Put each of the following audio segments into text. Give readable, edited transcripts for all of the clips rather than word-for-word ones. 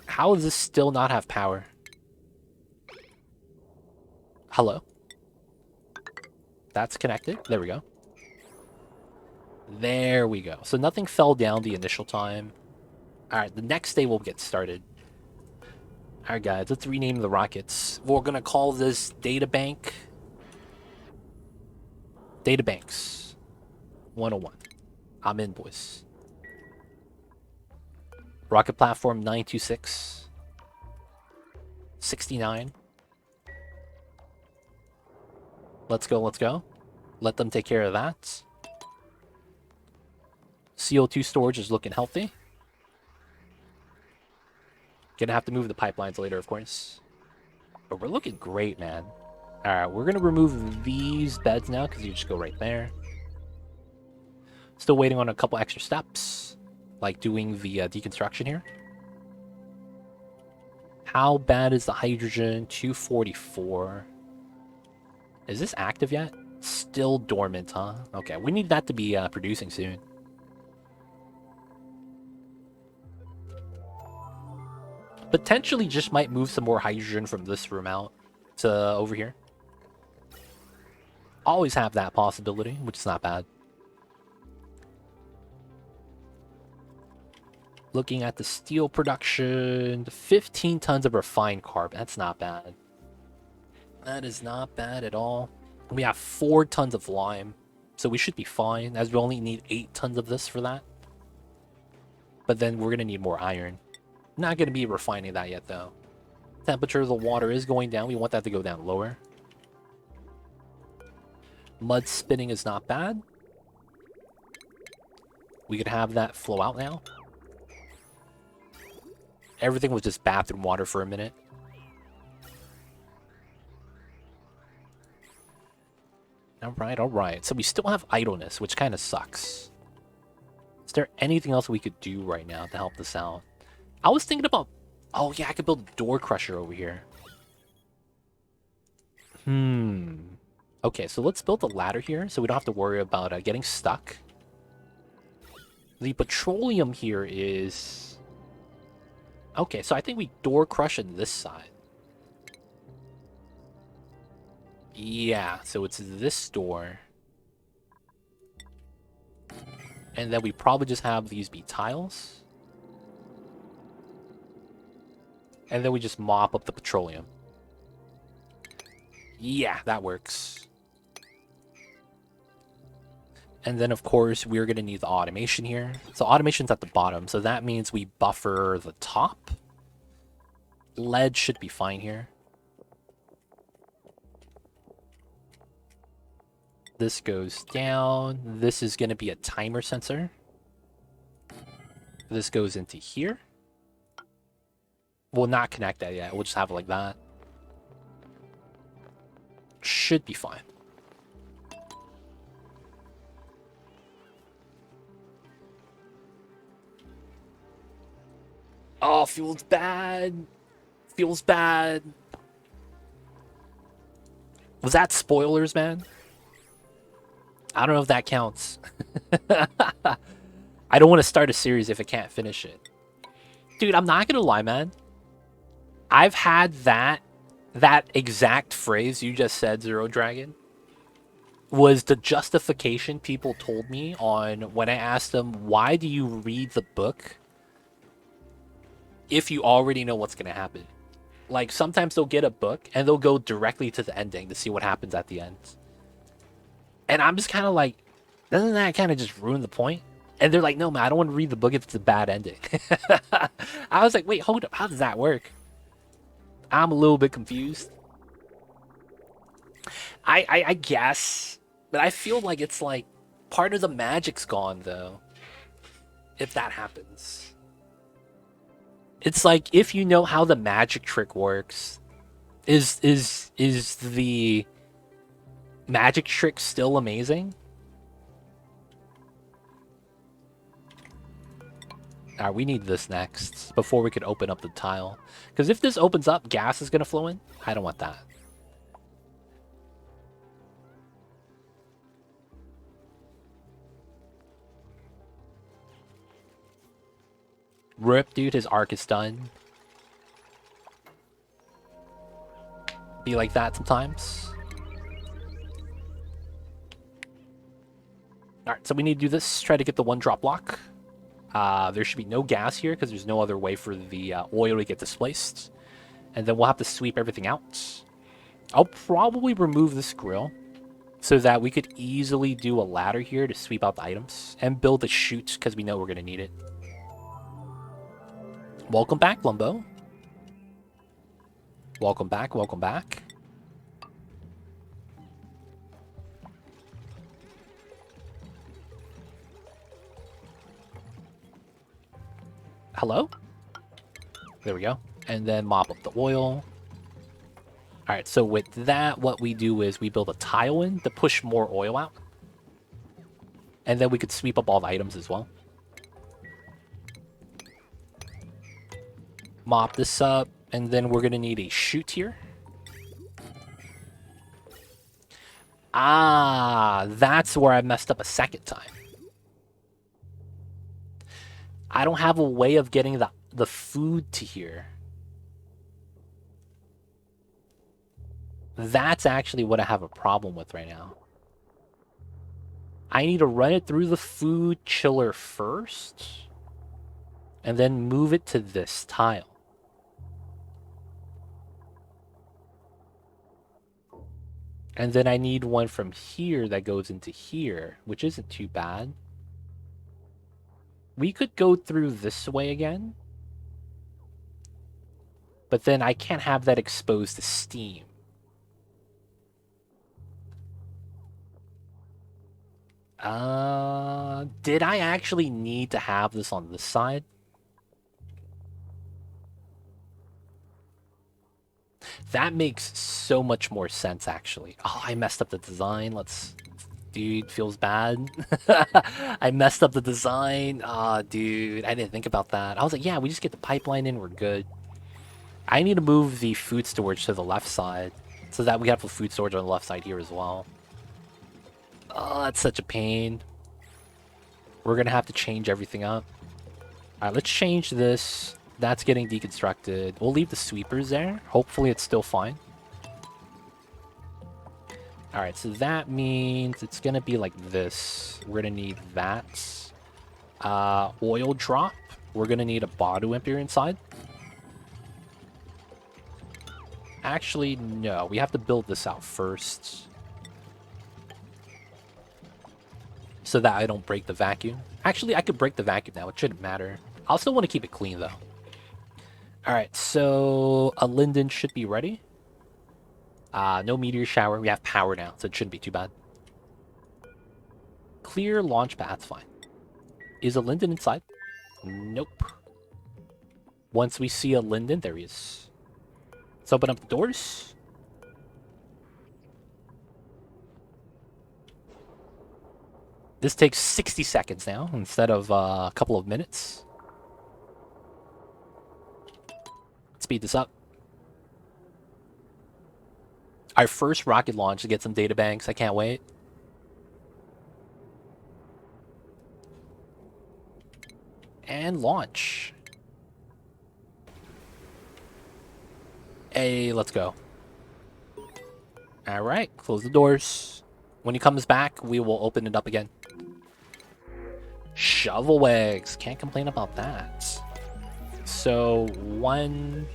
How does this still not have power? Hello? That's connected. There we go. There we go. So nothing fell down the initial time. Alright, the next day we'll get started. Alright guys, let's rename the rockets. We're gonna call this Databank. Databanks 101. I'm in, boys. Rocket platform 926. 69. Let's go, let's go. Let them take care of that. CO2 storage is looking healthy. Gonna have to move the pipelines later, of course. But we're looking great, man. Alright, we're gonna remove these beds now because you just go right there. Still waiting on a couple extra steps, like doing the deconstruction here. How bad is the hydrogen? 244. Is this active yet? Still dormant, huh? Okay, we need that to be producing soon. Potentially just might move some more hydrogen from this room out to over here. Always have that possibility, which is not bad. Looking at the steel production, 15 tons of refined carbon. That's not bad. That is not bad at all. We have 4 tons of lime, so we should be fine, as we only need 8 tons of this for that. But then we're going to need more iron. Not going to be refining that yet, though. Temperature of the water is going down. We want that to go down lower. Mud spinning is not bad. We could have that flow out now. Everything was just bathroom water for a minute. Alright, alright. So we still have idleness, which kind of sucks. Is there anything else we could do right now to help this out? I was thinking about... Oh, yeah, I could build a door crusher over here. Okay, so let's build a ladder here so we don't have to worry about getting stuck. The petroleum here is... Okay, so I think we door crush on this side. Yeah, so it's this door. And then we probably just have these be tiles. And then we just mop up the petroleum. Yeah, that works. And then, of course, we're going to need the automation here. So automation's at the bottom, so that means we buffer the top. Lead should be fine here. This goes down. This is going to be a timer sensor. This goes into here. We'll not connect that yet. We'll just have it like that. Should be fine. Oh, feels bad. Feels bad. Was that spoilers, man? I don't know if that counts. I don't want to start a series if I can't finish it. Dude, I'm not gonna lie, man. I've had that exact phrase you just said, Zero Dragon, was the justification people told me on when I asked them, why do you read the book if you already know what's gonna happen? Like, sometimes they'll get a book and they'll go directly to the ending to see what happens at the end. And I'm just kind of like, doesn't that kind of just ruin the point? And they're like, no, man, I don't want to read the book if it's a bad ending. I was like, wait, hold up. How does that work? I'm a little bit confused. I guess. But I feel like it's like part of the magic's gone, though. If that happens. It's like, if you know how the magic trick works, is the magic trick still amazing? Alright, we need this next before we could open up the tile. Because if this opens up, gas is going to flow in. I don't want that. Rip, dude, his arc is done. be like that sometimes. Alright, so we need to do this. Try to get the 1-drop block. There should be no gas here because there's no other way for the oil to get displaced. And then we'll have to sweep everything out. I'll probably remove this grill so that we could easily do a ladder here to sweep out the items and build a chute because we know we're going to need it. Welcome back, Lumbo. Welcome back, welcome back. Hello? There we go. And then mop up the oil. Alright, so with that, what we do is we build a tile in to push more oil out. And then we could sweep up all the items as well. Mop this up, and then we're going to need a chute here. Ah, that's where I messed up a second time. I don't have a way of getting the food to here. That's actually what I have a problem with right now. I need to run it through the food chiller first, and then move it to this tile. And then I need one from here that goes into here, which isn't too bad. We could go through this way again. But then I can't have that exposed to steam. Did I actually need to have this on this side? That makes so much more sense, actually. Oh, I messed up the design. Dude, feels bad. I messed up the design. Ah, dude, I didn't think about that. I was like, yeah, we just get the pipeline in, we're good. I need to move the food storage to the left side so that we have the food storage on the left side here as well. Oh, that's such a pain. We're gonna have to change everything up. Alright, let's change this. That's getting deconstructed. We'll leave the sweepers there. Hopefully it's still fine. Alright, so that means it's gonna be like this. We're gonna need that. Oil drop. We're gonna need a bottle emptier inside. Actually, no. We have to build this out first. So that I don't break the vacuum. Actually, I could break the vacuum now. It shouldn't matter. I'll still want to keep it clean, though. Alright, so a linden should be ready. No meteor shower. We have power now, so it shouldn't be too bad. Clear launch pad. That's fine. Is a linden inside? Nope. Once we see a linden, there he is. Let's open up the doors. This takes 60 seconds now instead of a couple of minutes. Let's speed this up. Our first rocket launch to get some data banks. I can't wait. And launch. Hey, let's go. All right, close the doors. When he comes back, we will open it up again. Shovel eggs. Can't complain about that. So, 1,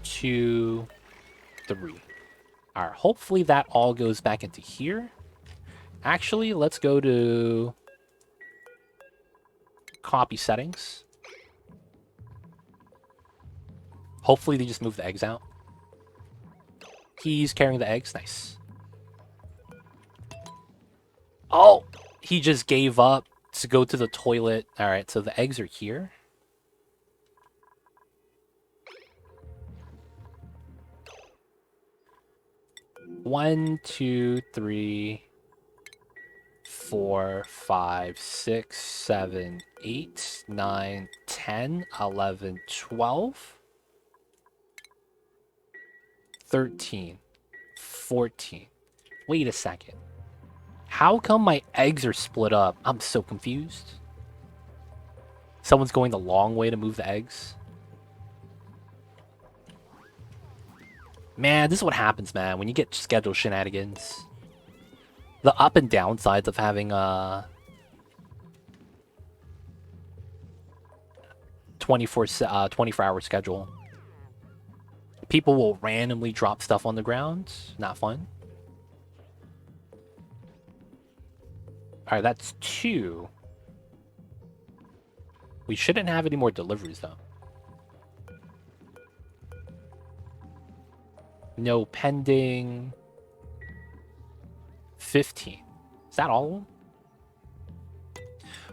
2, 3. Alright, hopefully that all goes back into here. Actually, let's go to copy settings. Hopefully they just move the eggs out. He's carrying the eggs. Nice. Oh! He just gave up to go to the toilet. Alright, so the eggs are here. One, 2, 3, 4, 5, 6, 7, 8, 9, 10, 11, 12, 13, 14. Wait a second. How come my eggs are split up? I'm so confused. Someone's going the long way to move the eggs. Man, this is what happens, man, when you get schedule shenanigans. The up and downsides of having a 24-hour schedule. People will randomly drop stuff on the ground. Not fun. Alright, that's 2. We shouldn't have any more deliveries, though. No pending. 15. Is that all of them?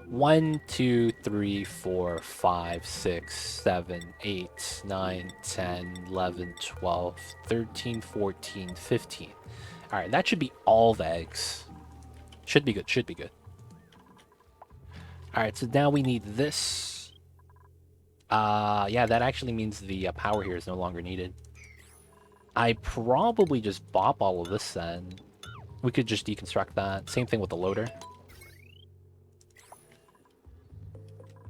1, 2, 3, 4, 5, 6, 7, 8, 9, 10, 11, 12, 13, 14, 15. Alright, that should be all the eggs. Should be good, should be good. Alright, so now we need this. Yeah, that actually means the power here is no longer needed. I probably just bop all of this then. We could just deconstruct that. Same thing with the loader.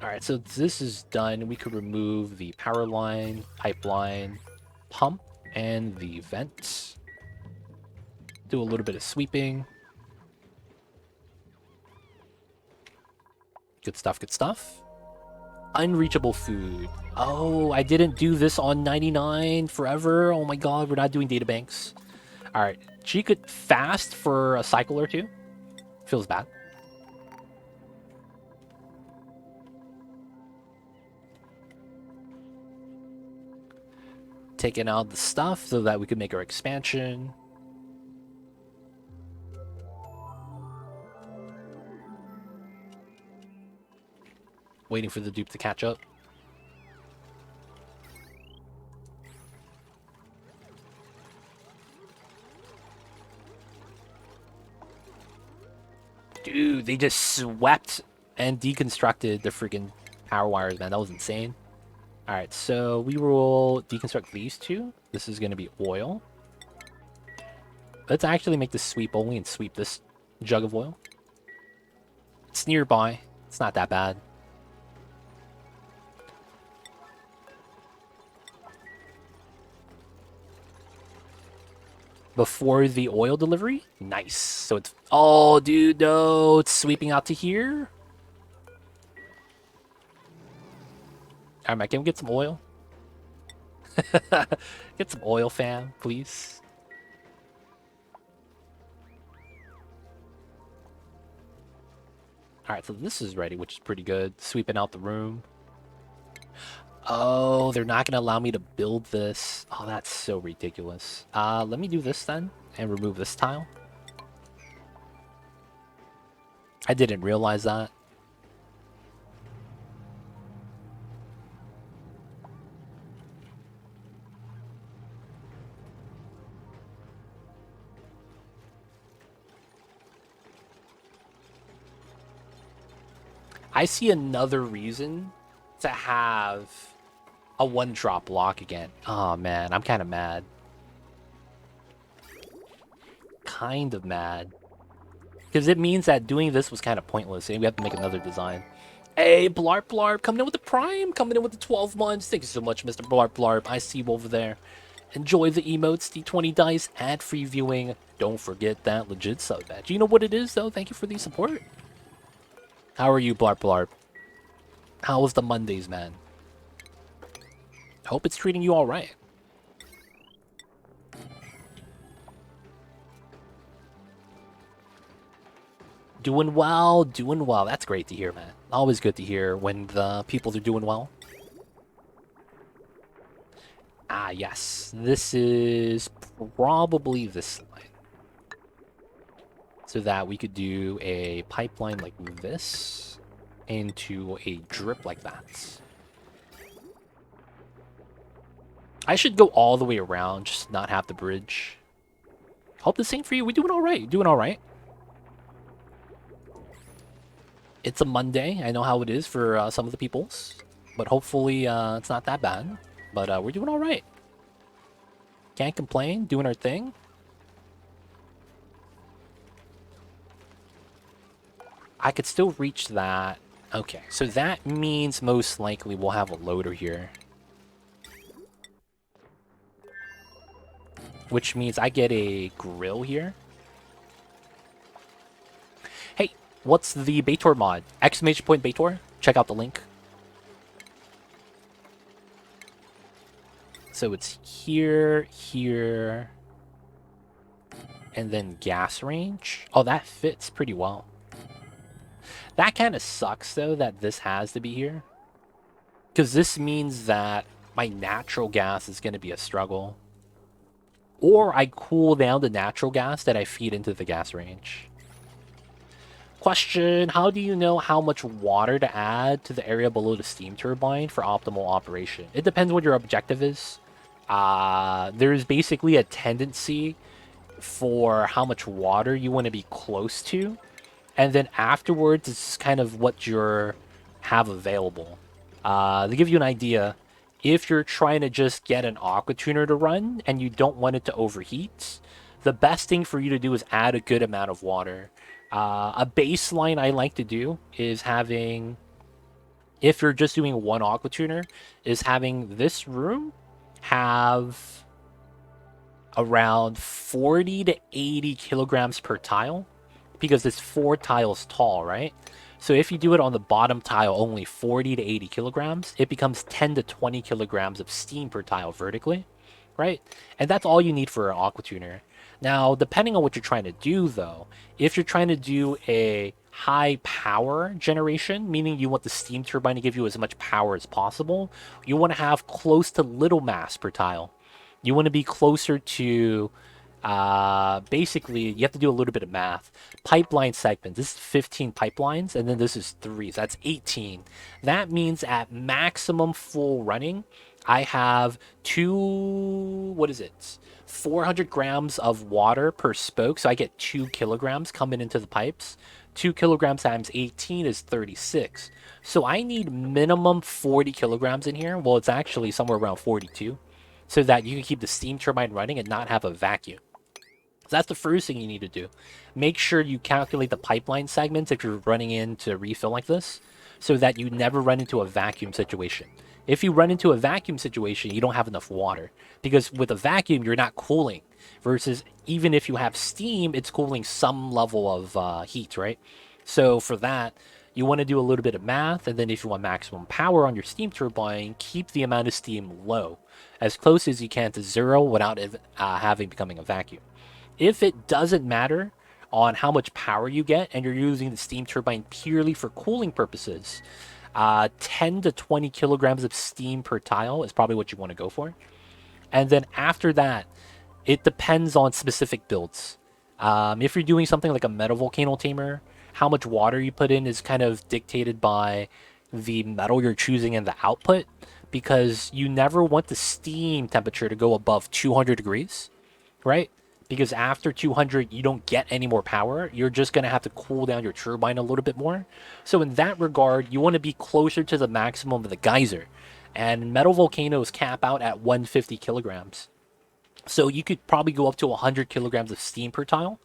Alright, so this is done. We could remove the power line, pipeline, pump, and the vents. Do a little bit of sweeping. Good stuff, good stuff. Unreachable food. Oh, I didn't do this on 99 forever. Oh my god, we're not doing databanks. Alright, she could fast for a cycle or two. Feels bad. Taking out the stuff so that we could make our expansion. Waiting for the dupe to catch up. Dude, they just swept and deconstructed the freaking power wires, man. That was insane. Alright, so we will deconstruct these two. This is going to be oil. Let's actually make this sweep only and sweep this jug of oil. It's nearby. It's not that bad. Before the oil delivery? Nice. So it's... Oh, dude, no. It's sweeping out to here. Alright, Mike, can we get some oil? Get some oil, fam, please. Alright, so this is ready, which is pretty good. Sweeping out the room. Oh, they're not going to allow me to build this. Oh, that's so ridiculous. Let me do this then, and remove this tile. I didn't realize that. I see another reason to have a one-drop block again. Oh, man, I'm kind of mad. Kind of mad. Because it means that doing this was kind of pointless, and we have to make another design. Hey, Blarp Blarp, coming in with the Prime, coming in with the 12 months. Thank you so much, Mr. Blarp Blarp. I see you over there. Enjoy the emotes, D20 dice, ad-free viewing. Don't forget that legit sub badge. You know what it is, though? Thank you for the support. How are you, Blarp Blarp? How was the Mondays, man? Hope it's treating you all right. Doing well, doing well. That's great to hear, man. Always good to hear when the people are doing well. Ah, yes. This is probably this line. So that we could do a pipeline like this into a drip like that. I should go all the way around, just not have the bridge. Hope the same for you. We're doing all right. Doing all right. It's a Monday. I know how it is for some of the peoples. But hopefully it's not that bad. But we're doing all right. Can't complain. Doing our thing. I could still reach that. Okay, so that means most likely we'll have a loader here. which means I get a grill here. Hey, what's the Baator mod? Exclamation point Baator. Check out the link. So it's here, here, and then gas range. Oh, that fits pretty well. That kind of sucks, though, that this has to be here. Because this means that my natural gas is going to be a struggle. Or I cool down the natural gas that I feed into the gas range. Question, how do you know how much water to add to the area below the steam turbine for optimal operation? It depends what your objective is. There's basically a tendency for how much water you want to be close to. And then afterwards, it's kind of what you have available. To give you an idea, if you're trying to just get an aqua tuner to run and you don't want it to overheat, the best thing for you to do is add a good amount of water. A baseline I like to do is having, if you're just doing one aqua tuner, is having this room have around 40 to 80 kilograms per tile, because it's 4 tiles tall, right? So if you do it on the bottom tile, only 40 to 80 kilograms, it becomes 10 to 20 kilograms of steam per tile vertically, right? And that's all you need for an aqua tuner. Now, depending on what you're trying to do, though, if you're trying to do a high power generation, meaning you want the steam turbine to give you as much power as possible, you want to have close to little mass per tile. You want to be closer to, basically, you have to do a little bit of math. Pipeline segments, this is 15 pipelines, and then this is 3, so that's 18. That means at maximum full running, I have 400 grams of water per spoke, so I get 2 kilograms coming into the pipes. 2 kilograms times 18 is 36. So I need minimum 40 kilograms in here. Well, it's actually somewhere around 42, so that you can keep the steam turbine running and not have a vacuum. So that's the first thing you need to do. Make sure you calculate the pipeline segments if you're running into refill like this, so that you never run into a vacuum situation. If you run into a vacuum situation, you don't have enough water, because with a vacuum, you're not cooling, versus even if you have steam, it's cooling some level of heat, right? So for that, you want to do a little bit of math, and then if you want maximum power on your steam turbine, keep the amount of steam low, as close as you can to 0 without it becoming a vacuum. If it doesn't matter on how much power you get and you're using the steam turbine purely for cooling purposes, 10 to 20 kilograms of steam per tile is probably what you want to go for. And then after that, it depends on specific builds. If you're doing something like a metal volcano tamer, how much water you put in is kind of dictated by the metal you're choosing and the output, because you never want the steam temperature to go above 200 degrees, right? Because after 200, you don't get any more power. You're just going to have to cool down your turbine a little bit more. So in that regard, you want to be closer to the maximum of the geyser. And metal volcanoes cap out at 150 kilograms. So you could probably go up to 100 kilograms of steam per tile.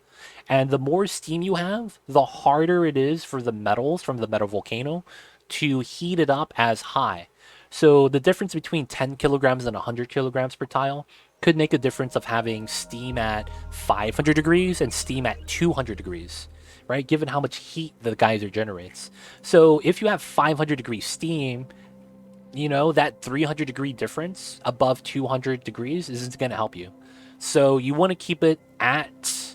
And the more steam you have, the harder it is for the metals from the metal volcano to heat it up as high. So the difference between 10 kilograms and 100 kilograms per tile could make a difference of having steam at 500 degrees and steam at 200 degrees, right? Given how much heat the geyser generates. So if you have 500 degree steam, you know, that 300 degree difference above 200 degrees isn't going to help you. So you want to keep it at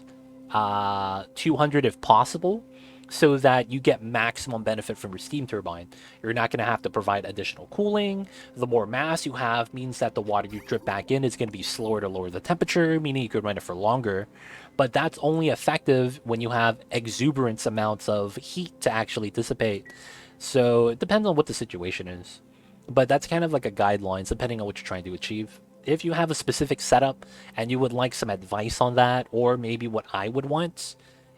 200 if possible, so that you get maximum benefit from your steam turbine. You're not going to have to provide additional cooling. The more mass you have means that the water you drip back in is going to be slower to lower the temperature, meaning you could run it for longer. But that's only effective when you have exuberant amounts of heat to actually dissipate. So it depends on what the situation is. But that's kind of like a guidelines depending on what you're trying to achieve. If you have a specific setup and you would like some advice on that, or maybe what I would want,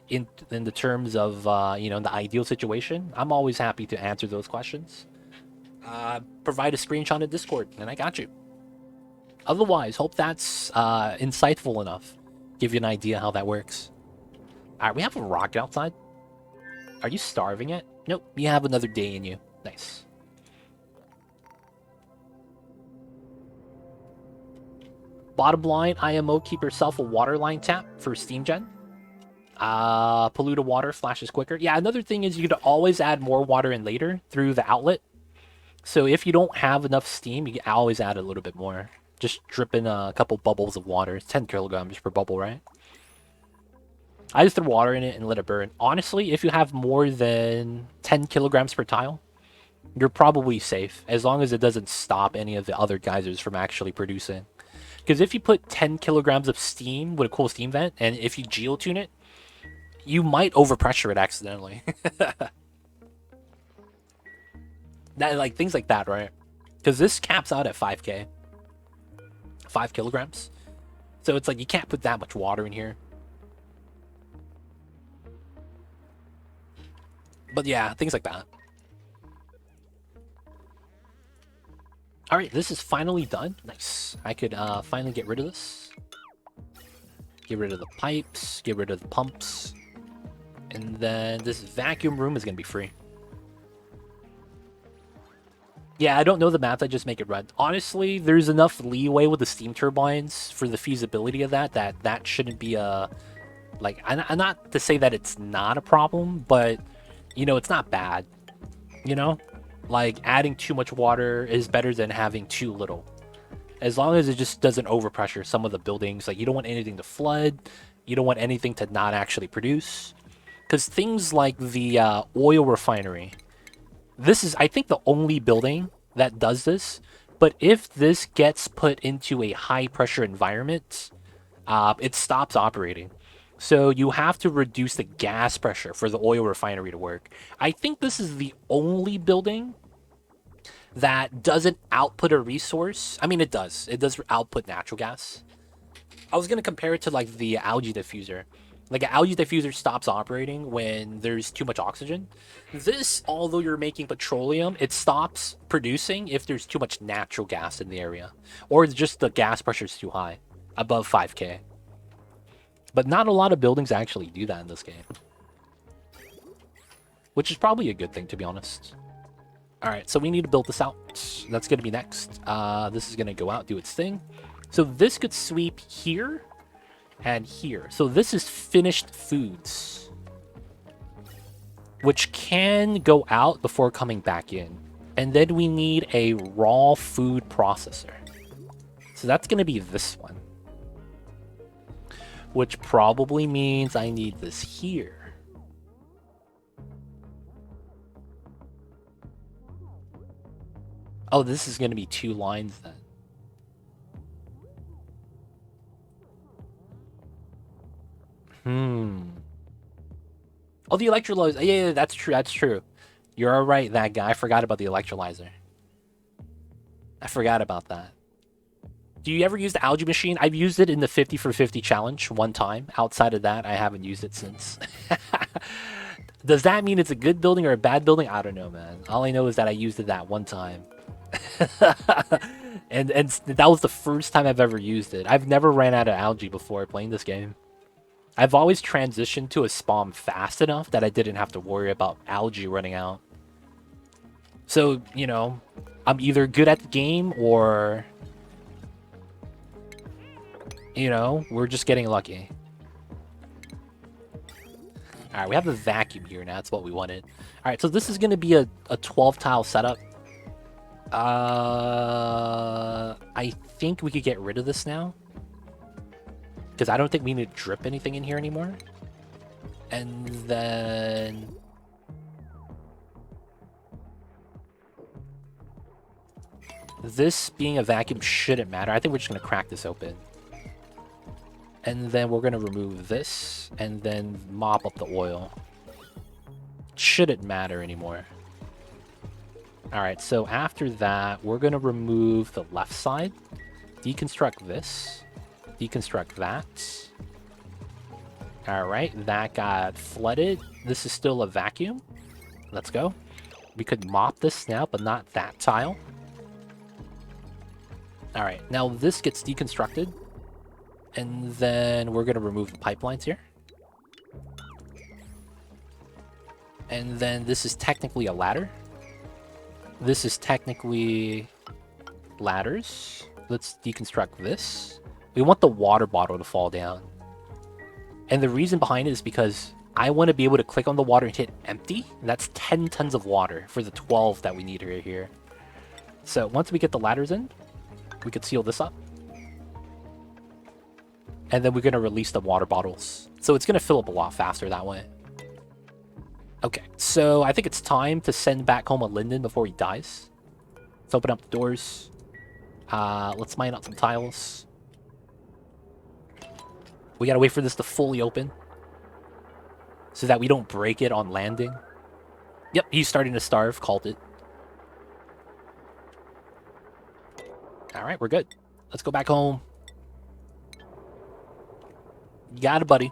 in the terms of the ideal situation, I'm always happy to answer those questions. Provide a screenshot in Discord, and I got you. Otherwise, hope that's insightful enough. Give you an idea how that works. All right, we have a rocket outside. Are you starving yet? Nope, you have another day in you. Nice. Bottom line, IMO, keep yourself a water line tap for steam gen. Polluted water flashes quicker. Yeah, another thing is you could always add more water in later through the outlet. So if you don't have enough steam, you can always add a little bit more. Just drip in a couple bubbles of water. It's 10 kilograms per bubble, right? I just threw water in it and let it burn. Honestly, if you have more than 10 kilograms per tile, you're probably safe, as long as it doesn't stop any of the other geysers from actually producing. Because if you put 10 kilograms of steam with a cool steam vent, and if you geotune it, you might overpressure it accidentally. That, like, things like that, right? Because this caps out at 5k. 5 kilograms. So it's like you can't put that much water in here. But yeah, things like that. Alright, this is finally done. Nice. I could finally get rid of this. Get rid of the pipes, get rid of the pumps. And then this vacuum room is going to be free. Yeah, I don't know the math, I just make it run. Honestly, there's enough leeway with the steam turbines for the feasibility of that shouldn't be a... Like, I'm not to say that it's not a problem, but, you know, it's not bad. You know? Like, adding too much water is better than having too little. As long as it just doesn't overpressure some of the buildings. Like, you don't want anything to flood. You don't want anything to not actually produce. Because things like the oil refinery, this is, I think, the only building that does this. But if this gets put into a high-pressure environment, it stops operating. So you have to reduce the gas pressure for the oil refinery to work. I think this is the only building that doesn't output a resource. I mean, it does. It does output natural gas. I was going to compare it to, like, the algae diffuser. Like, an algae diffuser stops operating when there's too much oxygen. This, although you're making petroleum, it stops producing if there's too much natural gas in the area. Or just the gas pressure is too high, above 5k. But not a lot of buildings actually do that in this game. Which is probably a good thing, to be honest. Alright, so we need to build this out. That's going to be next. This is going to go out, do its thing. So this could sweep here and here. So this is finished foods, which can go out before coming back in. And then we need a raw food processor. So that's going to be this one. Which probably means I need this here. Oh, this is going to be 2 lines then. Oh, the electrolyzer. Yeah, that's true. That's true. You're all right, that guy. I forgot about the electrolyzer. I forgot about that. Do you ever use the algae machine? I've used it in the 50 for 50 challenge one time. Outside of that, I haven't used it since. Does that mean it's a good building or a bad building? I don't know, man. All I know is that I used it that one time. and that was the first time I've ever used it. I've never ran out of algae before playing this game. I've always transitioned to a spawn fast enough that I didn't have to worry about algae running out. So, you know, I'm either good at the game or, you know, we're just getting lucky. Alright, we have the vacuum here now. That's what we wanted. Alright, so this is going to be a 12-tile setup. I think we could get rid of this now. Because I don't think we need to drip anything in here anymore. And then... this being a vacuum shouldn't matter. I think we're just going to crack this open. And then we're going to remove this. And then mop up the oil. Shouldn't matter anymore. Alright, so after that, we're going to remove the left side. Deconstruct this. Deconstruct that. Alright, that got flooded. This is still a vacuum. Let's go. We could mop this now, but not that tile. Alright, now this gets deconstructed. And then we're going to remove the pipelines here. And then this is technically a ladder. This is technically ladders. Let's deconstruct this. We want the water bottle to fall down. And the reason behind it is because I want to be able to click on the water and hit empty. And that's 10 tons of water for the 12 that we need right here. So once we get the ladders in, we could seal this up. And then we're going to release the water bottles. So it's going to fill up a lot faster that way. Okay, so I think it's time to send back home a Linden before he dies. Let's open up the doors. Let's mine out some tiles. We gotta wait for this to fully open so that we don't break it on landing. Yep, he's starting to starve. Called it. Alright, we're good. Let's go back home. You got it, buddy.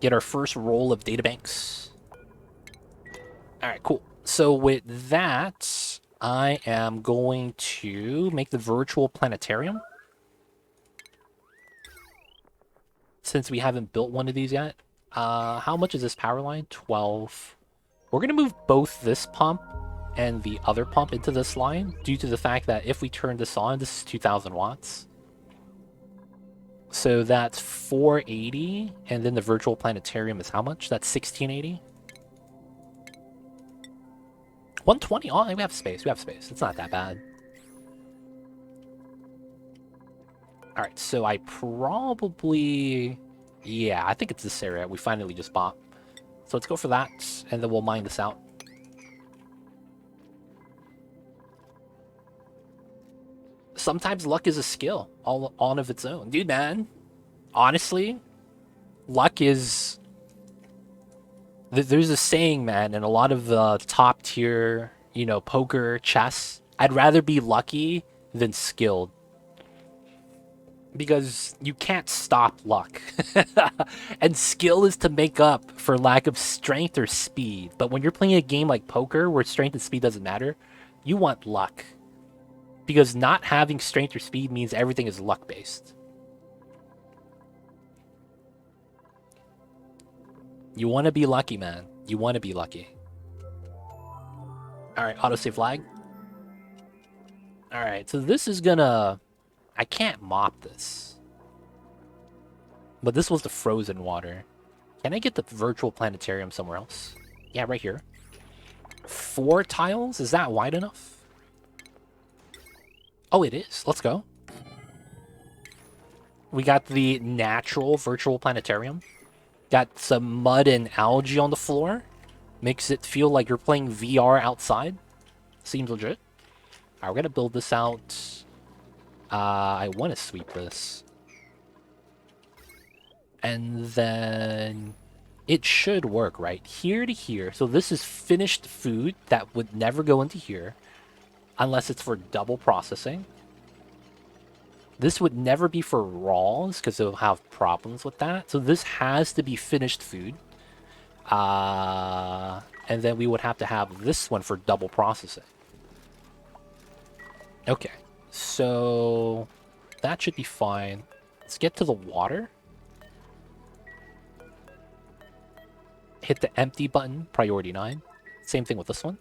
Get our first roll of databanks. Alright, cool. So with that, I am going to make the virtual planetarium. Since we haven't built one of these yet. How much is this power line? 12. We're going to move both this pump and the other pump into this line due to the fact that if we turn this on, this is 2,000 watts. So that's 480, and then the virtual planetarium is how much? That's 1680. 120. Oh, we have space. We have space. It's not that bad. All right, so I probably... Yeah, I think it's this area we finally just bought. So let's go for that, and then we'll mine this out. Sometimes luck is a skill all on of its own. Dude, man, honestly, luck is... There's a saying, man, in a lot of top tier, you know, poker, chess. I'd rather be lucky than skilled. Because you can't stop luck. And skill is to make up for lack of strength or speed. But when you're playing a game like poker, where strength and speed doesn't matter, you want luck. Because not having strength or speed means everything is luck-based. You want to be lucky, man. You want to be lucky. Alright, autosave flag. Alright, so this is gonna... I can't mop this. But this was the frozen water. Can I get the virtual planetarium somewhere else? Yeah, right here. 4 tiles? Is that wide enough? Oh, it is. Let's go. We got the natural virtual planetarium. Got some mud and algae on the floor. Makes it feel like you're playing VR outside. Seems legit. Alright, we're gonna build this out. I want to sweep this. And then it should work, right? Here to here. So this is finished food that would never go into here unless it's for double processing. This would never be for raws because they'll have problems with that. So this has to be finished food. And then we would have to have this one for double processing. Okay. So that should be fine. Let's get to the water. Hit the empty button, priority 9. Same thing with this one.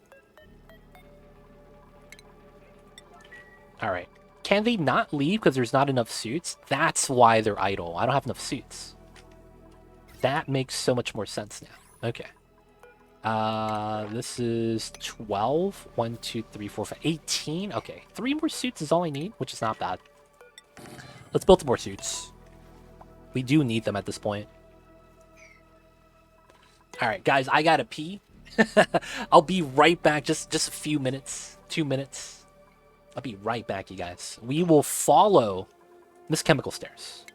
Alright. Can they not leave because there's not enough suits? That's why they're idle. I don't have enough suits. That makes so much more sense now. Okay. This is 12. 1, 2, 3, 4, 5, 18. Okay, 3 more suits is all I need, which is not bad. Let's build some more suits. We do need them at this point. Alright, guys, I gotta pee. I'll be right back. Just a few minutes. 2 minutes. I'll be right back, you guys. We will follow this chemical stairs.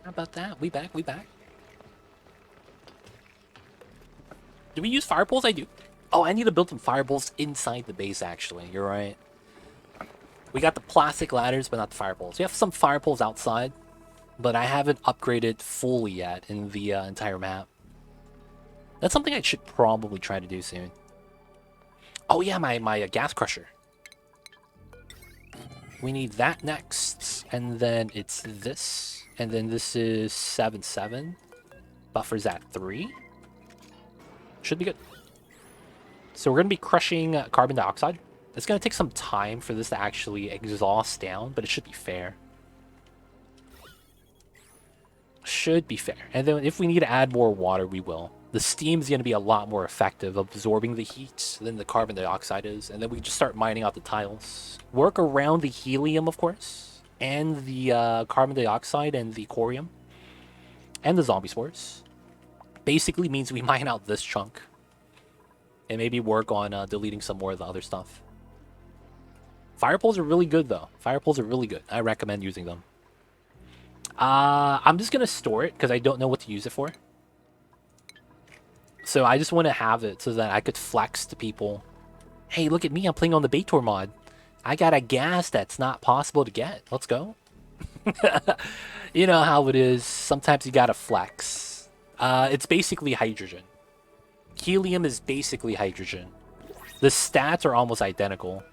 How about that? We back, we back. Do we use fire poles? I do. Oh, I need to build some fire poles inside the base, actually. You're right. We got the plastic ladders, but not the fire poles. We have some fire poles outside, but I haven't upgraded fully yet in the entire map. That's something I should probably try to do soon. Oh yeah, my gas crusher. We need that next, and then it's this, and then this is 7-7. Buffers at 3. Should be good. So we're going to be crushing carbon dioxide. It's going to take some time for this to actually exhaust down, but it should be fair. Should be fair. And then if we need to add more water, we will. The steam is going to be a lot more effective absorbing the heat than the carbon dioxide is. And then we just start mining out the tiles. Work around the helium, of course, and the carbon dioxide and the corium, and the zombie spores. Basically means we mine out this chunk. And maybe work on deleting some more of the other stuff. Fire poles are really good, though. Fire poles are really good. I recommend using them. I'm just going to store it because I don't know what to use it for. So I just want to have it so that I could flex to people. Hey, look at me. I'm playing on the Baator mod. I got a gas that's not possible to get. Let's go. You know how it is. Sometimes you got to flex. It's basically hydrogen. Helium is basically hydrogen. The stats are almost identical.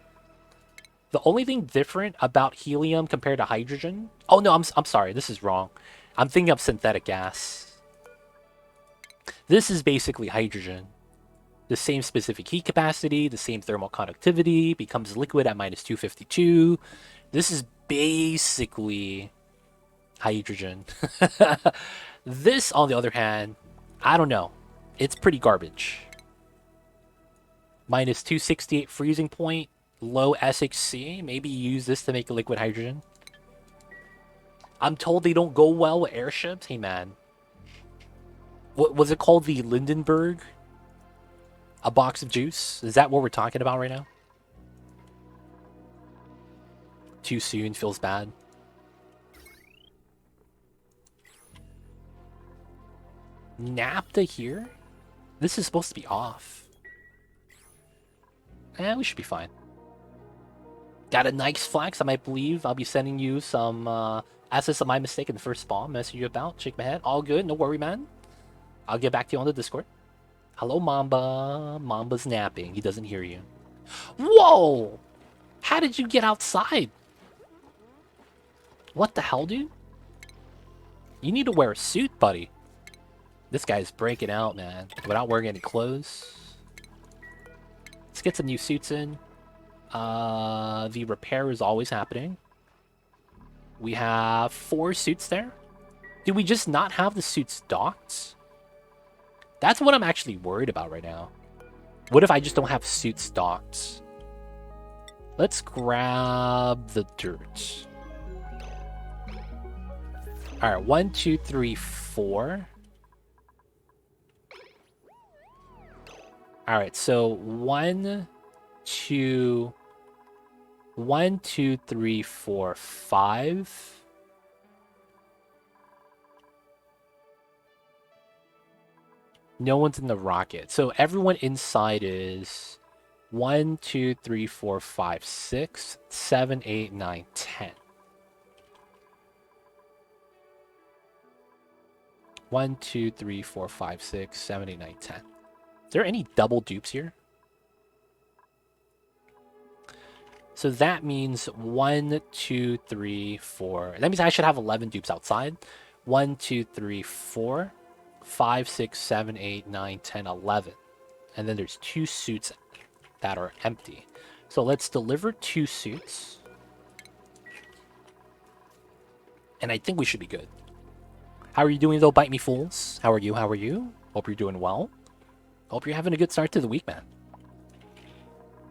The only thing different about helium compared to hydrogen... Oh, no, I'm sorry. This is wrong. I'm thinking of synthetic gas. This is basically hydrogen. The same specific heat capacity, the same thermal conductivity, becomes liquid at minus 252. This is basically hydrogen. This, on the other hand, I don't know. It's pretty garbage. Minus 268 freezing point, low SHC. Maybe use this to make liquid hydrogen. I'm told they don't go well with airships. Hey, man. What was it called? The Lindenberg? A box of juice? Is that what we're talking about right now? Too soon. Feels bad. NAPTA here? This is supposed to be off. We should be fine. Got a nice flex. I might believe I'll be sending you some assets of my mistake in the first spawn. Message you about. Shake my head. All good. No worry, man. I'll get back to you on the Discord. Hello, Mamba. Mamba's napping. He doesn't hear you. Whoa! How did you get outside? What the hell, dude? You need to wear a suit, buddy. This guy's breaking out, man. Without wearing any clothes. Let's get some new suits in. The repair is always happening. We have 4 suits there. Do we just not have the suits docked? That's what I'm actually worried about right now. What if I just don't have suits docked? Let's grab the dirt. Alright, 1, 2, 3, 4. Alright, so 1, 2, 3, 4, 5. No one's in the rocket. So everyone inside is 1, 2, 3, 4, 5, 6, 7, 8, 9, 10. 1, 2, 3, 4, 5, 6, 7, 8, 9, 10. Is there any double dupes here? So that means 1, 2, 3, 4. That means I should have 11 dupes outside. 1, 2, 3, 4, 5, 6, 7, 8, 9, 10, 11. And then there's 2 suits that are empty. So let's deliver 2 suits. And I think we should be good. How are you doing though, Bite Me Fools? How are you? How are you? Hope you're doing well. Hope you're having a good start to the week, man.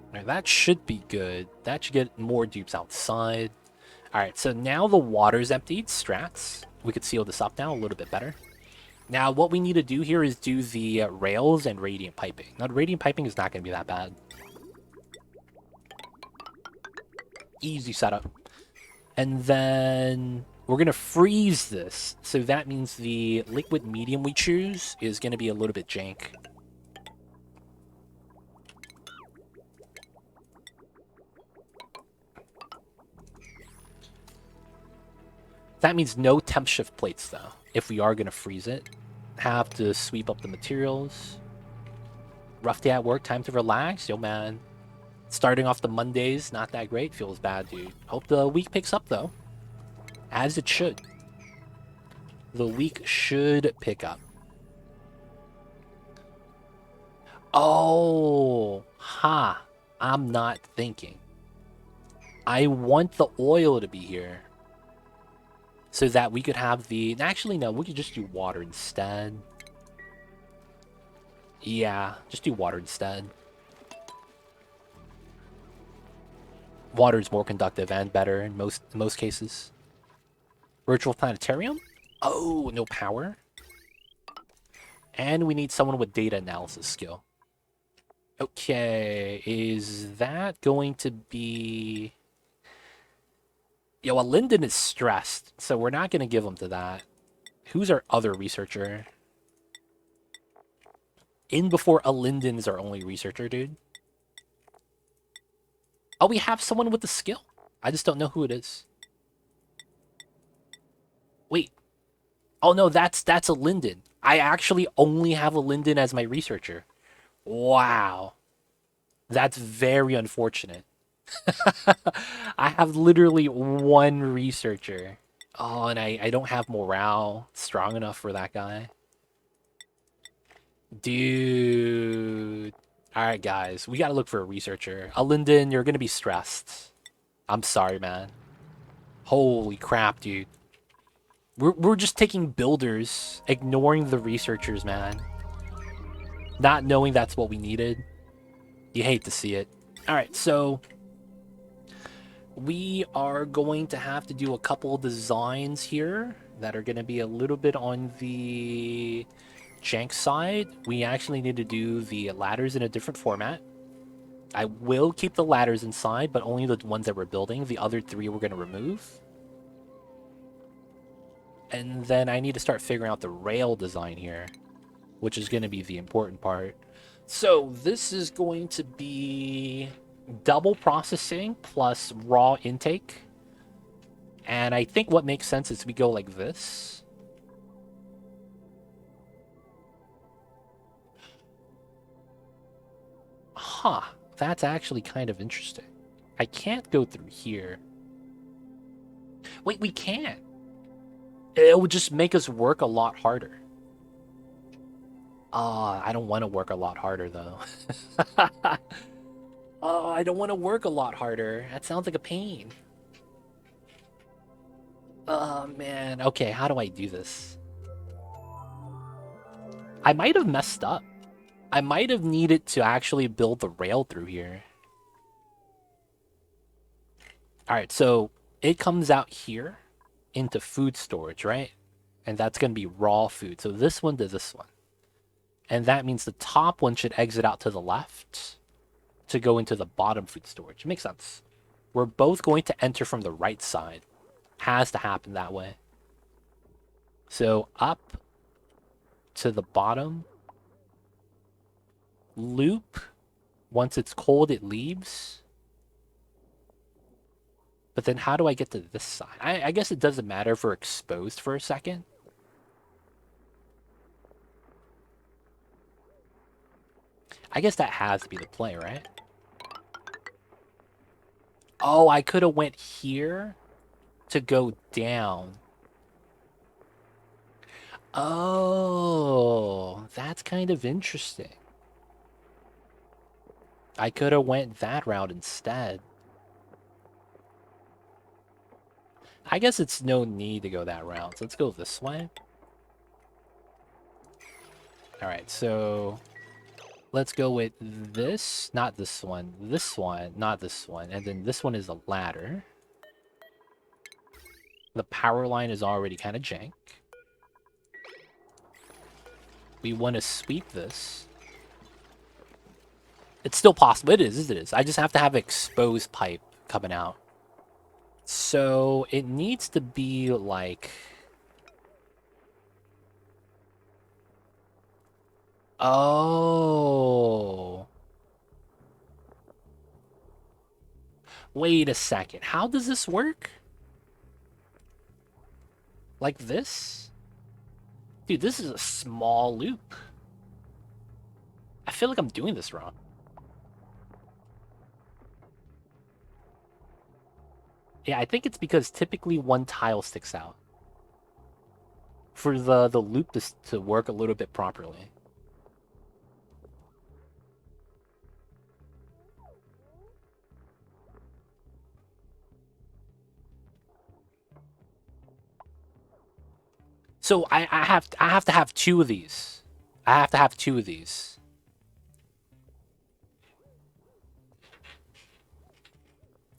Alright, that should be good. That should get more dupes outside. Alright, so now the water's emptied. Strats. We could seal this up now a little bit better. Now, what we need to do here is do the rails and radiant piping. Now, the radiant piping is not going to be that bad. Easy setup. And then We're going to freeze this. So that means the liquid medium we choose is going to be a little bit jank. That means no temp shift plates, though. If we are going to freeze it, have to sweep up the materials. Rough day at work, time to relax. Yo, man. Starting off the Mondays, not that great. Feels bad, dude. Hope the week picks up, though. As it should. The week should pick up. Oh, ha. I'm not thinking. I want the oil to be here. So that we could have the... Actually, no. We could just do water instead. Yeah, just do water instead. Water is more conductive and better in most cases. Virtual planetarium? Oh, no power. And we need someone with data analysis skill. Okay, is that going to be... Yo, Linden is stressed, so we're not going to give him to that. Who's our other researcher? In before Linden is our only researcher, dude. Oh, we have someone with the skill. I just don't know who it is. Wait. Oh, no, that's a Linden. I actually only have a Linden as my researcher. Wow. That's very unfortunate. I have literally one researcher. Oh, and I don't have morale strong enough for that guy. Dude. Alright, guys. We gotta look for a researcher. Linden, you're gonna be stressed. I'm sorry, man. Holy crap, dude. We're just taking builders, ignoring the researchers, man. Not knowing that's what we needed. You hate to see it. Alright, so... we are going to have to do a couple designs here that are going to be a little bit on the jank side. We actually need to do the ladders in a different format. I will keep the ladders inside, but only the ones that we're building. The other three we're going to remove. And then I need to start figuring out the rail design here, which is going to be the important part. So this is going to be double processing plus raw intake. And I think what makes sense is we go like this. Huh, that's actually kind of interesting. I can't go through here. Wait, we can. It would just make us work a lot harder. I don't want to work a lot harder, though. Oh, I don't want to work a lot harder. That sounds like a pain. Oh, man. Okay, how do I do this? I might have messed up. I might have needed to actually build the rail through here. Alright, so it comes out here into food storage, right? And that's going to be raw food. So this one to this one. And that means the top one should exit out to the left to go into the bottom food storage. It makes sense. We're both going to enter from the right side. Has to happen that way. So up to the bottom. Loop. Once it's cold, it leaves. But then how do I get to this side? I guess it doesn't matter if we're exposed for a second. I guess that has to be the play, right? Oh, I could have went here to go down. Oh, that's kind of interesting. I could have went that route instead. I guess it's no need to go that route. So let's go this way. Alright, so... let's go with this. Not this one. This one. Not this one. And then this one is a ladder. The power line is already kind of jank. We want to sweep this. It's still possible. It is. I just have to have exposed pipe coming out. So it needs to be like... Oh. Wait a second. How does this work? Like this? Dude, this is a small loop. I feel like I'm doing this wrong. Yeah, I think it's because typically one tile sticks out. For the loop to work a little bit properly. So I have to have two of these. I have to have two of these.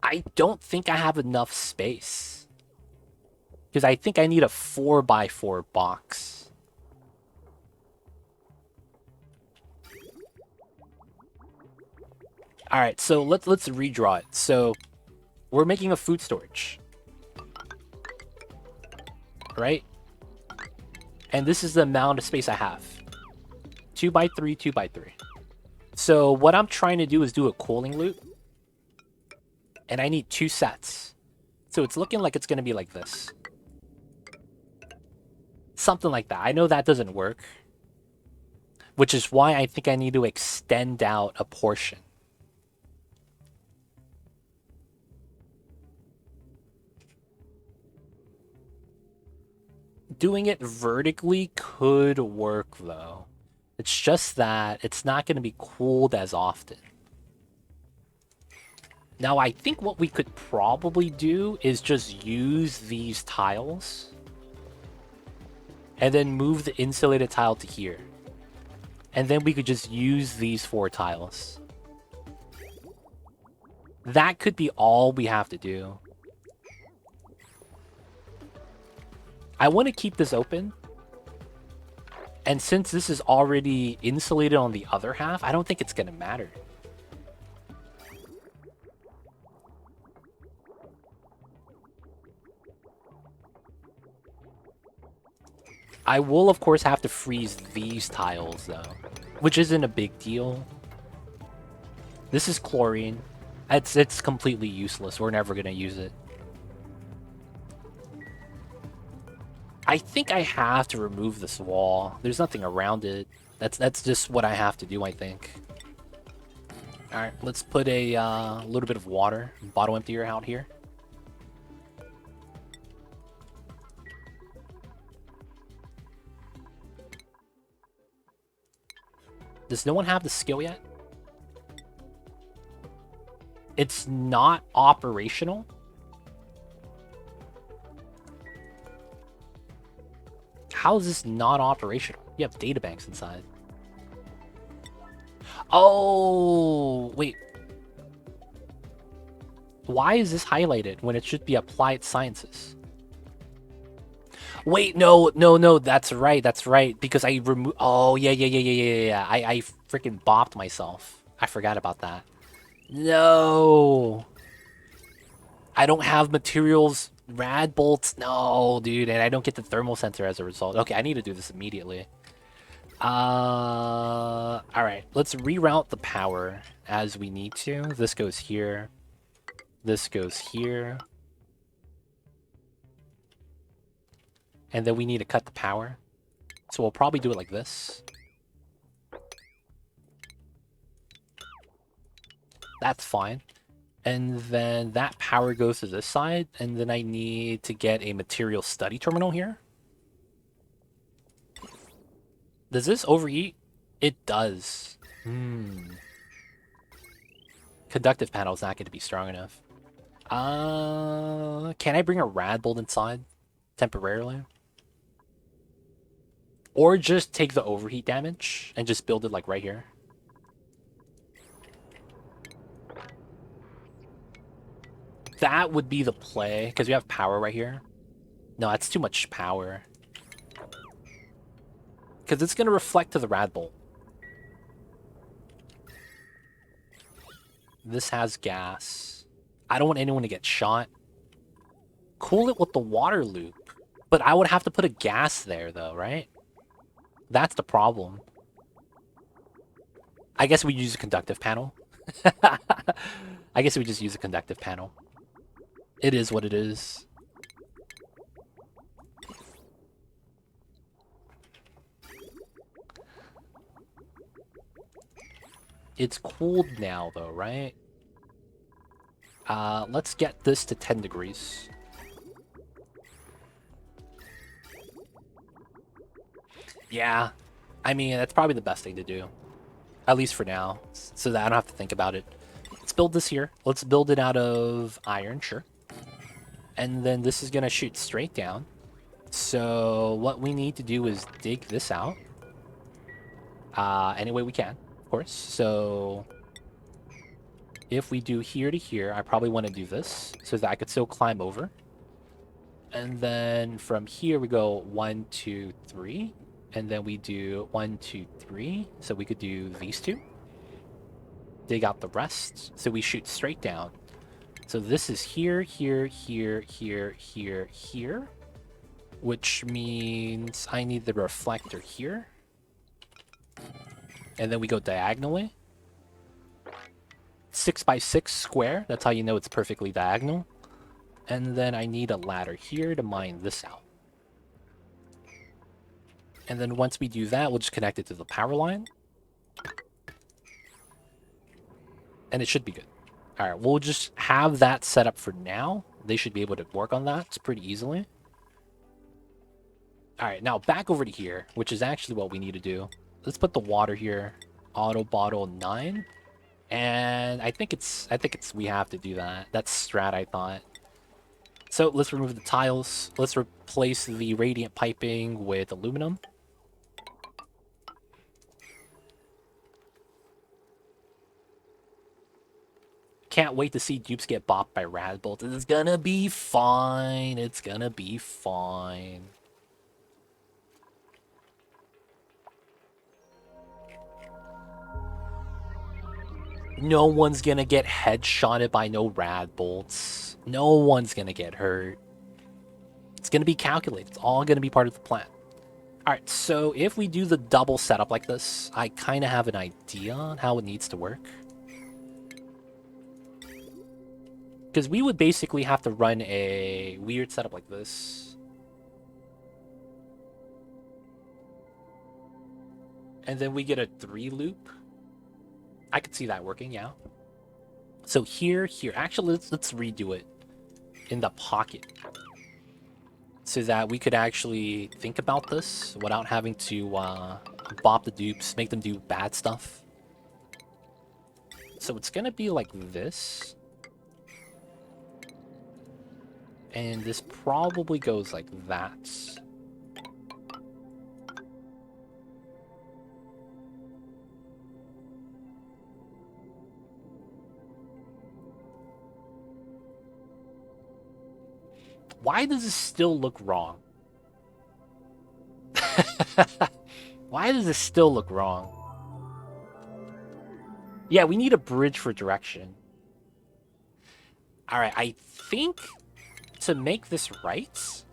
I don't think I have enough space. Because I think I need a 4x4 box. Alright, so let's redraw it. So we're making a food storage. Right? And this is the amount of space I have. 2x3, 2x3. So what I'm trying to do is do a cooling loop. And I need 2 sets. So it's looking like it's going to be like this. Something like that. I know that doesn't work. Which is why I think I need to extend out a portion. Doing it vertically could work, though. It's just that it's not going to be cooled as often. Now, I think what we could probably do is just use these tiles and then move the insulated tile to here. And then we could just use these 4 tiles. That could be all we have to do. I want to keep this open. And since this is already insulated on the other half, I don't think it's going to matter. I will, of course, have to freeze these tiles, though. Which isn't a big deal. This is chlorine. It's completely useless. We're never going to use it. I think I have to remove this wall. There's nothing around it. That's just what I have to do, I think. Alright, let's put a little bit of water, bottle emptier out here. Does no one have the skill yet? It's not operational? How is this not operational? You have databanks inside. Oh, wait. Why is this highlighted when it should be applied sciences? Wait, no, that's right. Because I removed... Oh, yeah. I freaking bopped myself. I forgot about that. No. I don't have materials... Rad bolts, no, dude, and I don't get the thermal sensor as a result. Okay, I need to do this immediately. All right, let's reroute the power as we need to. This goes here. This goes here. And then we need to cut the power. So we'll probably do it like this. That's fine. And then that power goes to this side, and then I need to get a material study terminal here. Does this overheat? It does. Conductive panel is not going to be strong enough. Can I bring a rad bolt inside temporarily? Or just take the overheat damage and just build it like right here? That would be the play, because we have power right here. No, that's too much power. Because it's going to reflect to the rad bolt. This has gas. I don't want anyone to get shot. Cool it with the water loop. But I would have to put a gas there, though, right? That's the problem. I guess we use a conductive panel. I guess we just use a conductive panel. It is what it is. It's cooled now, though, right? Let's get this to 10 degrees. Yeah, I mean, that's probably the best thing to do. At least for now, so that I don't have to think about it. Let's build this here. Let's build it out of iron, sure. And then this is gonna shoot straight down. So what we need to do is dig this out. Any way we can, of course. So if we do here to here, I probably want to do this so that I could still climb over. And then from here we go 1, 2, 3. And then we do 1, 2, 3. So we could do these two. Dig out the rest. So we shoot straight down. So this is here, here, here, here, here, here. Which means I need the reflector here. And then we go diagonally. 6 by 6 square. That's how you know it's perfectly diagonal. And then I need a ladder here to mine this out. And then once we do that, we'll just connect it to the power line. And it should be good. Alright, we'll just have that set up for now. They should be able to work on that pretty easily. Alright, now back over to here, which is actually what we need to do. Let's put the water here. Auto bottle 9. And I think it's we have to do that. That's strat, I thought. So let's remove the tiles. Let's replace the radiant piping with aluminum. Can't wait to see dupes get bopped by Radbolt. It's gonna be fine. It's gonna be fine. No one's gonna get headshotted by no Radbolts. No one's gonna get hurt. It's gonna be calculated. It's all gonna be part of the plan. Alright, so if we do the double setup like this, I kind of have an idea on how it needs to work. Because we would basically have to run a weird setup like this. And then we get a 3 loop. I could see that working, yeah. So here. Actually, let's redo it in the pocket. So that we could actually think about this without having to bop the dupes, make them do bad stuff. So it's gonna be like this. And this probably goes like that. Why does this still look wrong? Why does this still look wrong? Yeah, we need a bridge for direction. Alright, I think to make this right,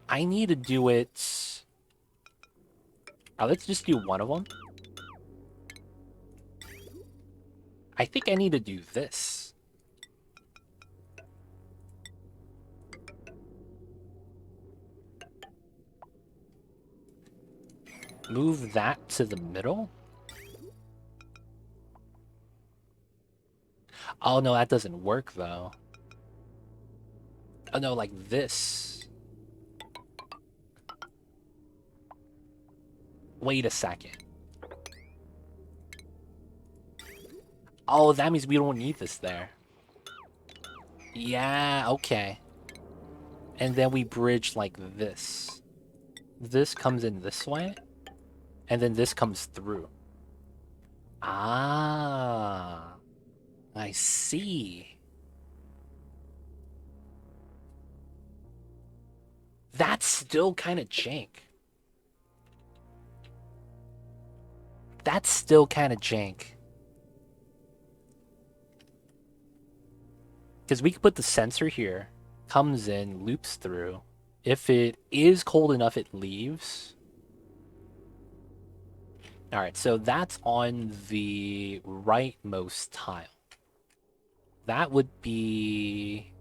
I need to do it... let's just do one of them. I think I need to do this. Move that to the middle. Oh no, that doesn't work though. Oh no, like this. Wait a second. Oh, that means we don't need this there. Yeah, okay. And then we bridge like this. This comes in this way. And then this comes through. Ah. I see. That's still kind of jank. That's still kind of jank. Because we could put the sensor here. comes in, loops through. If it is cold enough, it leaves. All right, so that's on the rightmost tile. That would be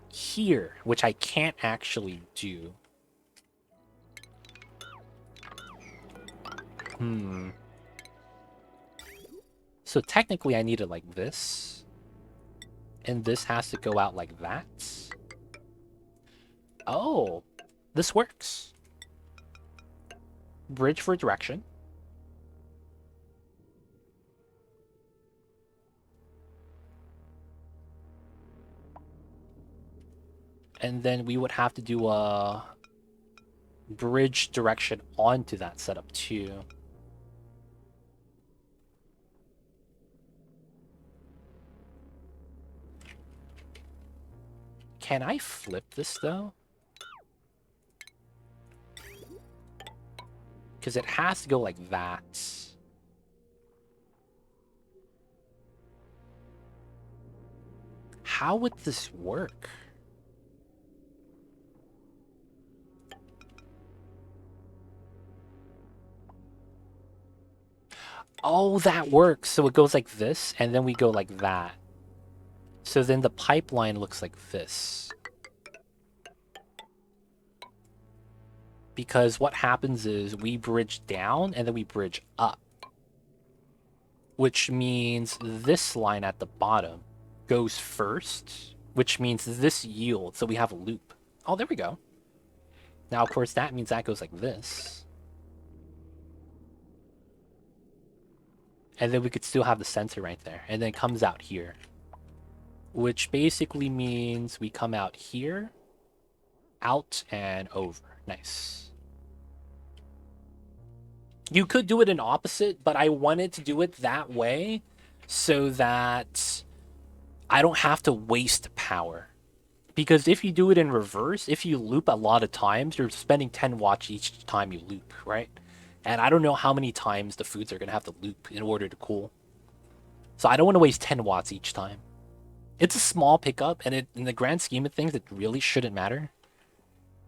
here, which I can't actually do. So technically I need it like this. And this has to go out like that. Oh, this works. Bridge for direction. And then we would have to do a bridge direction onto that setup too. Can I flip this though? Because it has to go like that. How would this work? Oh, that works. So it goes like this, and then we go like that. So then the pipeline looks like this. Because what happens is we bridge down, and then we bridge up. Which means this line at the bottom goes first, which means this yields, so we have a loop. Oh, there we go. Now, of course, that means that goes like this. And then we could still have the center right there. And then it comes out here. Which basically means we come out here, out, and over. Nice. You could do it in opposite, but I wanted to do it that way so that I don't have to waste power. Because if you do it in reverse, if you loop a lot of times, you're spending 10 watts each time you loop, right? And I don't know how many times the foods are going to have to loop in order to cool. So I don't want to waste 10 watts each time. It's a small pickup, and in the grand scheme of things, it really shouldn't matter.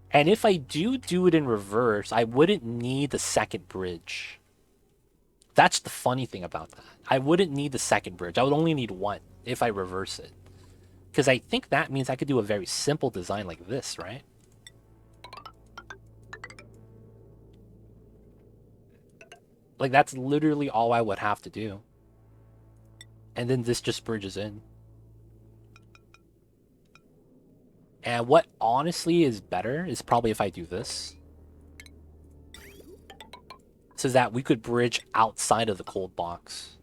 And if I do it in reverse, I wouldn't need the second bridge. That's the funny thing about that. I wouldn't need the second bridge. I would only need one if I reverse it. Because I think that means I could do a very simple design like this, right? Like, that's literally all I would have to do. And then this just bridges in. And what honestly is better is probably if I do this. So that we could bridge outside of the cold box.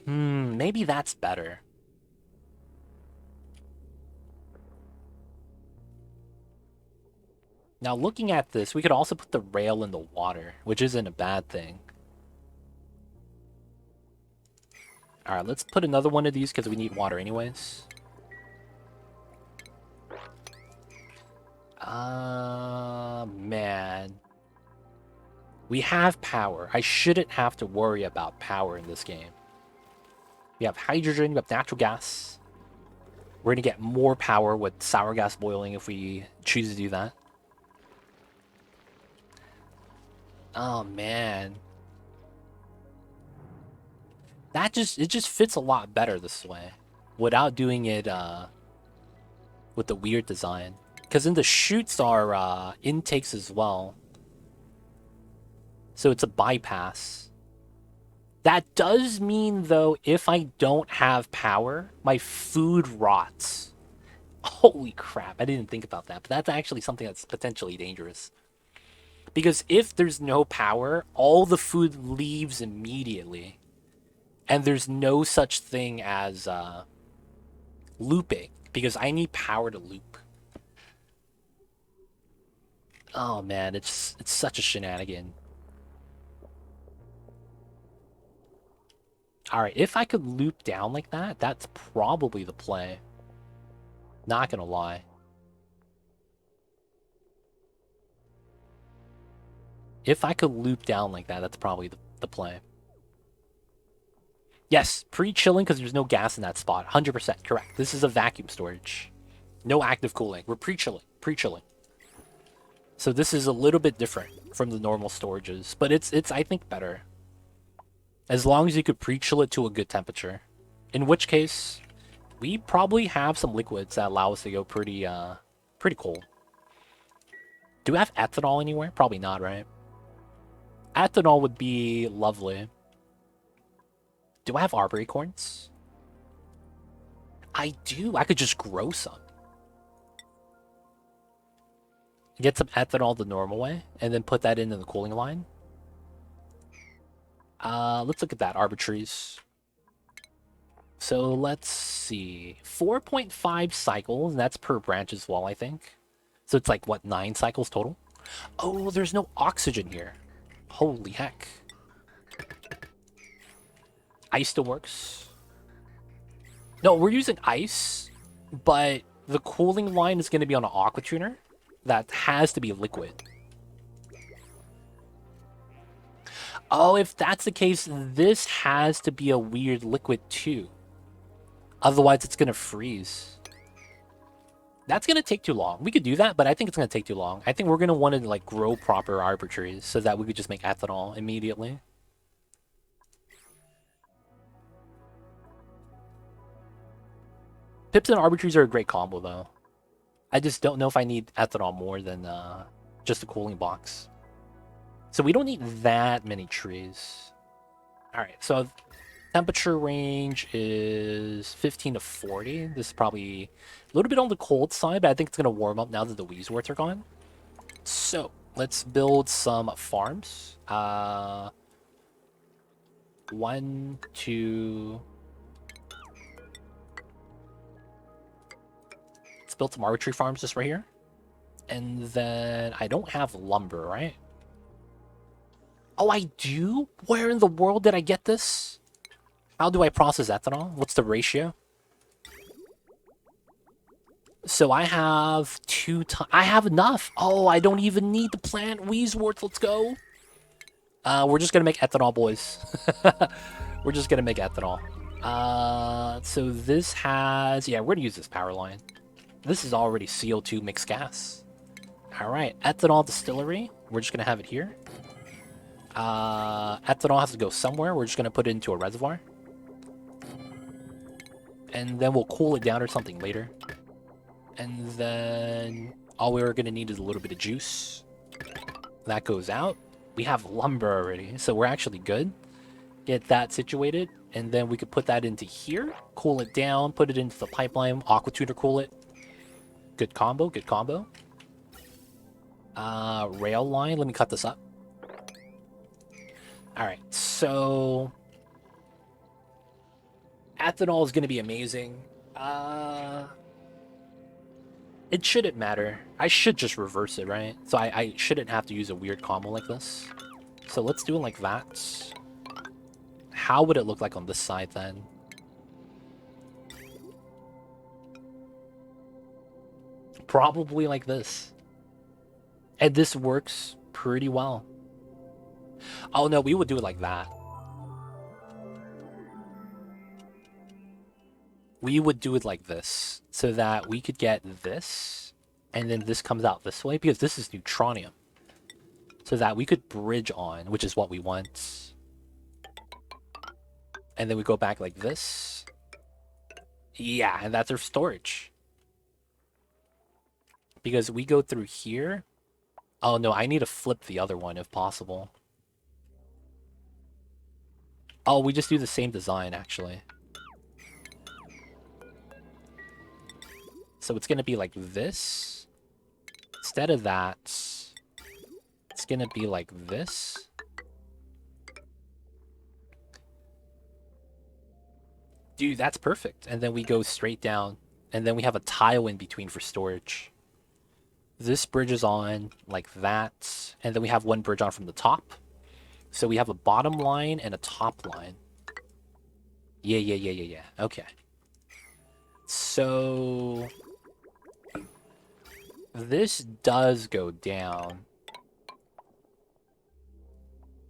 Maybe that's better. Now, looking at this, we could also put the rail in the water, which isn't a bad thing. Alright, let's put another one of these because we need water anyways. Man. We have power. I shouldn't have to worry about power in this game. We have hydrogen, we have natural gas. We're going to get more power with sour gas boiling if we choose to do that. Oh, man. It just fits a lot better this way. Without doing it with the weird design. Because then the chutes are intakes as well. So it's a bypass. That does mean, though, if I don't have power, my food rots. Holy crap, I didn't think about that. But that's actually something that's potentially dangerous. Because if there's no power, all the food leaves immediately. And there's no such thing as looping. Because I need power to loop. Oh man, it's such a shenanigan. Alright, if I could loop down like that, that's probably the play. Not gonna lie. If I could loop down like that, that's probably the play. Yes, pre-chilling because there's no gas in that spot. 100% correct. This is a vacuum storage. No active cooling. We're pre-chilling. Pre-chilling. So this is a little bit different from the normal storages, but it's I think better. As long as you could pre-chill it to a good temperature. In which case, we probably have some liquids that allow us to go pretty cold. Do we have ethanol anywhere? Probably not, right? Ethanol would be lovely. Do I have arbor acorns? I do. I could just grow some. Get some ethanol the normal way, and then put that into the cooling line. Let's look at that. Arbor trees. So let's see. 4.5 cycles, and that's per branch as well, I think. So it's like, what, 9 cycles total? Oh, there's no oxygen here. Holy heck. Ice still works. No, we're using ice, but the cooling line is going to be on an aqua tuner. That has to be liquid. Oh, if that's the case, this has to be a weird liquid too. Otherwise, it's going to freeze. That's going to take too long. We could do that, but I think it's going to take too long. I think we're going to want to like grow proper arbor trees so that we could just make ethanol immediately. Pips and arbor trees are a great combo, though. I just don't know if I need ethanol more than just a cooling box. So we don't need that many trees. All right, so temperature range is 15 to 40. This is probably a little bit on the cold side, but I think it's going to warm up now that the Weezeworts are gone. So let's build some farms. 1, 2... Let's build some archery farms just right here. And then I don't have lumber, right? Oh, I do? Where in the world did I get this? How do I process ethanol? What's the ratio? So I have I have enough. Oh, I don't even need to plant Weezeworts. Let's go. We're just gonna make ethanol, boys. We're just gonna make ethanol. So this has... Yeah, we're gonna use this power line. This is already CO2 mixed gas. All right, ethanol distillery. We're just gonna have it here. Ethanol has to go somewhere. We're just gonna put it into a reservoir. And then we'll cool it down or something later. And then all we're gonna need is a little bit of juice. That goes out. We have lumber already, so we're actually good. Get that situated, and then we could put that into here, cool it down, put it into the pipeline, aqua tuner cool it. Good combo, good combo. Rail line, let me cut this up. Alright, so... ethanol is going to be amazing. It shouldn't matter. I should just reverse it, right? So I shouldn't have to use a weird combo like this. So let's do it like that. How would it look like on this side then? Probably like this. And this works pretty well. Oh no, we would do it like that. We would do it like this, so that we could get this, and then this comes out this way, because this is neutronium. So that we could bridge on, which is what we want. And then we go back like this. Yeah, and that's our storage. Because we go through here. Oh no, I need to flip the other one if possible. Oh, we just do the same design, actually. So it's going to be like this. Instead of that, it's going to be like this. Dude, that's perfect. And then we go straight down. And then we have a tile in between for storage. This bridge is on like that. And then we have one bridge on from the top. So we have a bottom line and a top line. Yeah. Okay. So... this does go down.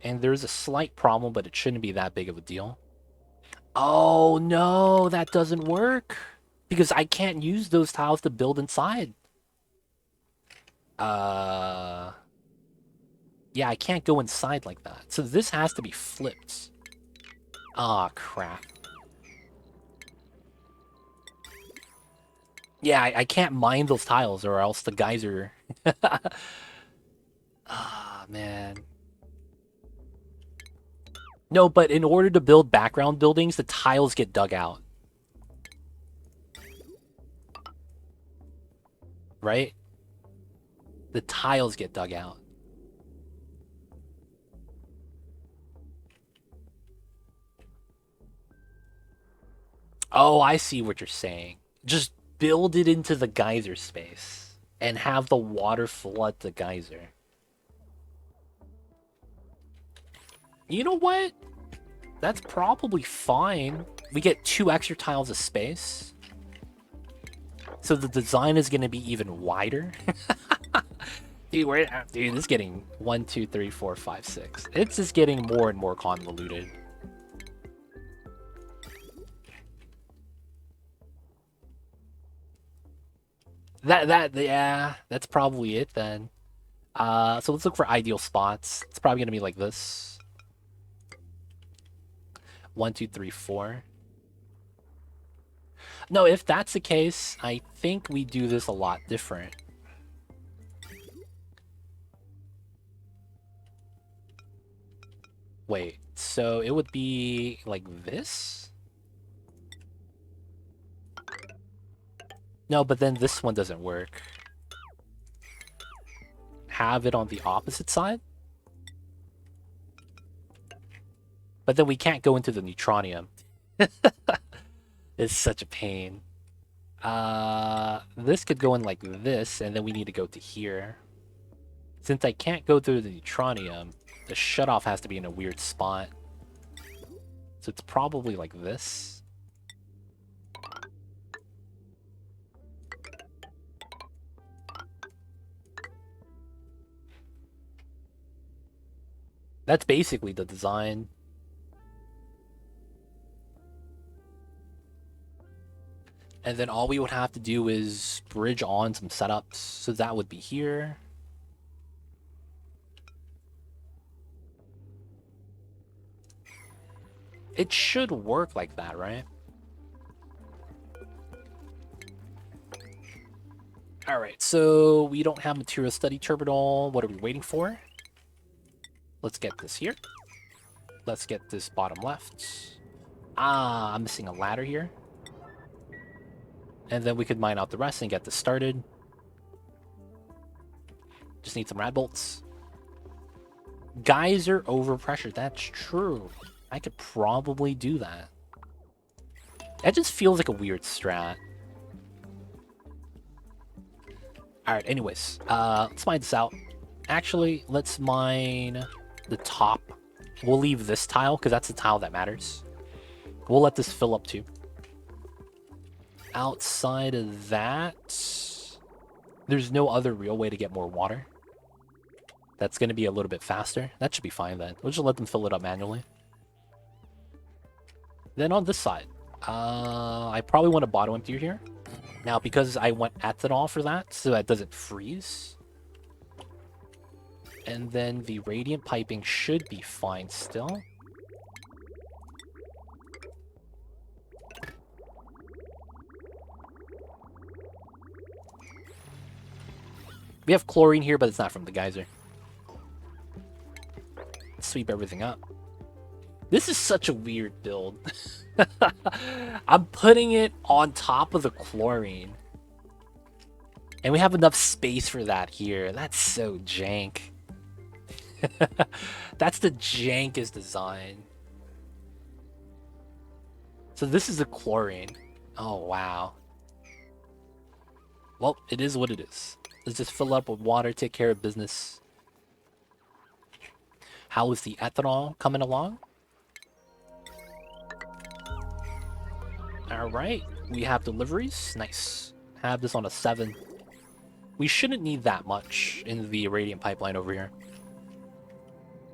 And there's a slight problem, but it shouldn't be that big of a deal. Oh no, that doesn't work. Because I can't use those tiles to build inside. Uh... Yeah, I can't go inside like that. So this has to be flipped. Ah, crap. Yeah, I can't mine those tiles or else the geyser... Ah, man. No, but in order to build background buildings, the tiles get dug out. Right? The tiles get dug out. Oh, I see what you're saying. Just build it into the geyser space and have the water flood the geyser. You know what? That's probably fine. We get 2 extra tiles of space. So the design is going to be even wider. Dude, dude, this is getting 1, 2, 3, 4, 5, 6. It's just getting more and more convoluted. Yeah, that's probably it then. So let's look for ideal spots. It's probably gonna be like this. 1, 2, 3, 4. No, if that's the case, I think we do this a lot different. Wait, so it would be like this? No, but then this one doesn't work. Have it on the opposite side? But then we can't go into the neutronium. It's such a pain. This could go in like this, and then we need to go to here. Since I can't go through the neutronium, the shutoff has to be in a weird spot. So it's probably like this. That's basically the design. And then all we would have to do is bridge on some setups. So that would be here. It should work like that, right? Alright, so we don't have material study terminal. What are we waiting for? Let's get this here. Let's get this bottom left. Ah, I'm missing a ladder here. And then we could mine out the rest and get this started. Just need some rad bolts. Geyser overpressure, that's true. I could probably do that. That just feels like a weird strat. Alright, anyways. Let's mine this out. Actually, let's mine the top. We'll leave this tile, because that's the tile that matters. We'll let this fill up too. Outside of that, there's no other real way to get more water. That's going to be a little bit faster. That should be fine then. We'll just let them fill it up manually. Then on this side, I probably want a bottom emptier here. Now, because I went ethanol for that, so that doesn't freeze. And then the radiant piping should be fine still. We have chlorine here, but it's not from the geyser. Let's sweep everything up. This is such a weird build. I'm putting it on top of the chlorine. And we have enough space for that here. That's so jank. That's the jankest design. So this is the chlorine. Oh, wow. Well, it is what it is. Let's just fill up with water, take care of business. How is the ethanol coming along? Alright, we have deliveries. Nice. Have this on a 7. We shouldn't need that much in the irradiant pipeline over here.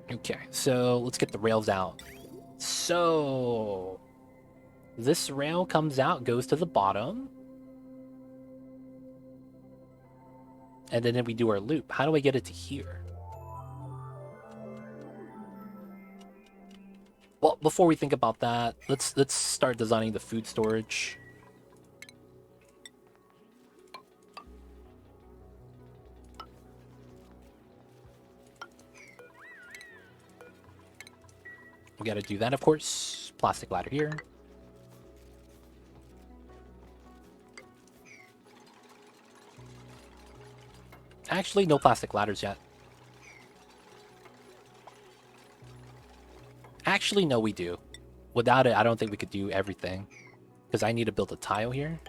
Okay, so let's get the rails out. So, This rail comes out, goes to the bottom. And then we do our loop. How do I get it to here? Well, before we think about that, let's start designing the food storage. We gotta do that, of course. Plastic ladder here. Actually, no plastic ladders yet. Actually, no, we do. Without it, I don't think we could do everything. Because I need to build a tile here.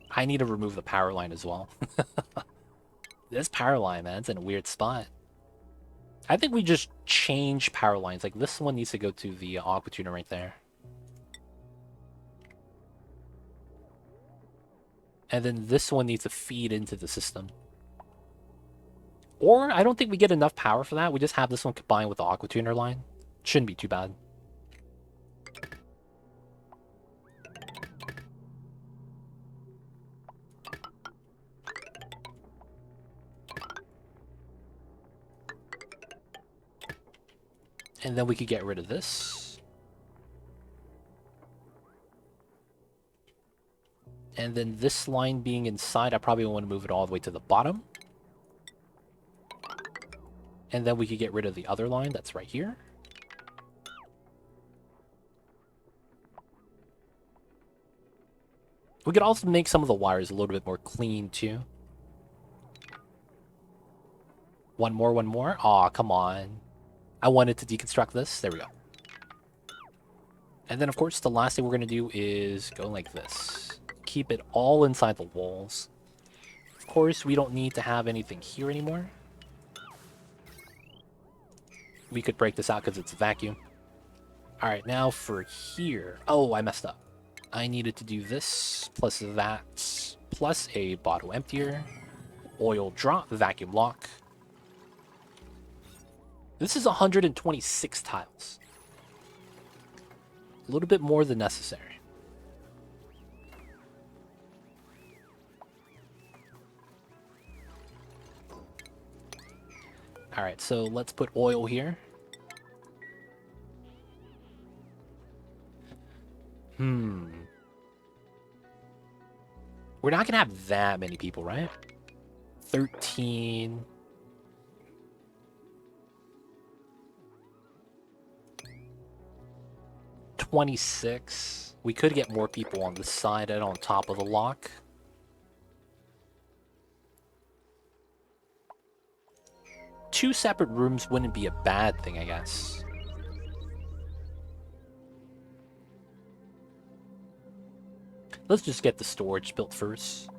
I need to remove the power line as well. This power line, man, it's in a weird spot. I think we just change power lines. Like, this one needs to go to the aqua tuner right there. And then this one needs to feed into the system. Or, I don't think we get enough power for that. We just have this one combined with the aqua tuner line. Shouldn't be too bad. And then we could get rid of this. And then this line being inside, I probably want to move it all the way to the bottom. And then we could get rid of the other line that's right here. We could also make some of the wires a little bit more clean, too. One more, one more. Aw, come on. I wanted to deconstruct this. There we go. And then, of course, the last thing we're going to do is go like this. Keep it all inside the walls. Of course, we don't need to have anything here anymore. We could break this out because it's a vacuum. Alright, now for here. Oh, I messed up. I needed to do this, plus that, plus a bottle emptier, oil drop, vacuum lock. This is 126 tiles. A little bit more than necessary. Alright, so let's put oil here. We're not gonna have that many people, right? 13. $26. We could get more people on this side and on top of the lock. Two separate rooms wouldn't be a bad thing, I guess. Let's just get the storage built first.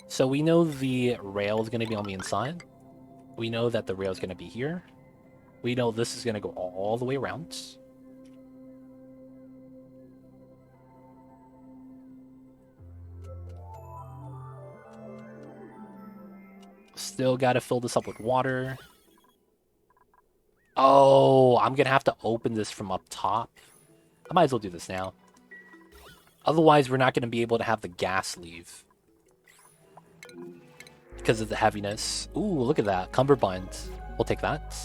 So we know the rail is going to be on the inside. We know that the rail is going to be here. We know this is going to go all the way around. Still got to fill this up with water. Oh, I'm going to have to open this from up top. I might as well do this now. Otherwise, we're not going to be able to have the gas leave. Because of the heaviness. Ooh, look at that. Cummerbund. We'll take that.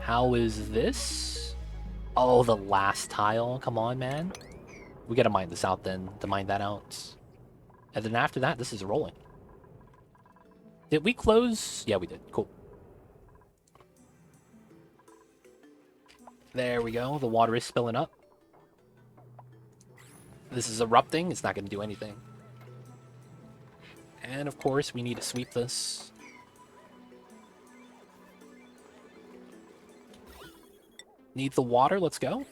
How is this? Oh, the last tile. Come on, man. We got to mine this out then, to mine that out. And then after that, this is rolling. Did we close? Yeah, we did. Cool. There we go. The water is spilling up. This is erupting. It's not going to do anything. And of course, we need to sweep this. Need the water. Let's go.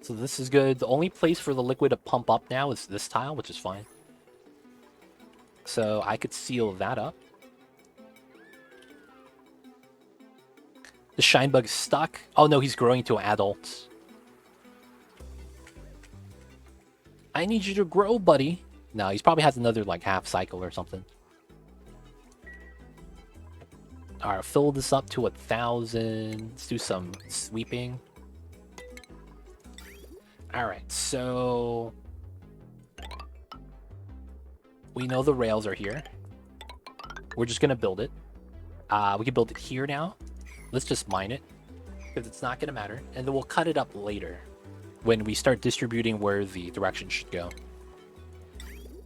So this is good. The only place for the liquid to pump up now is this tile, which is fine. So I could seal that up. The shine bug is stuck. Oh no, he's growing to an adult. I need you to grow, buddy. No, he probably has another like half cycle or something. Alright, fill this up to 1,000. Let's do some sweeping. Alright, so We know the rails are here. We're just gonna build it. We can build it here now. Let's just mine it, because it's not gonna matter. And then we'll cut it up later when we start distributing where the direction should go.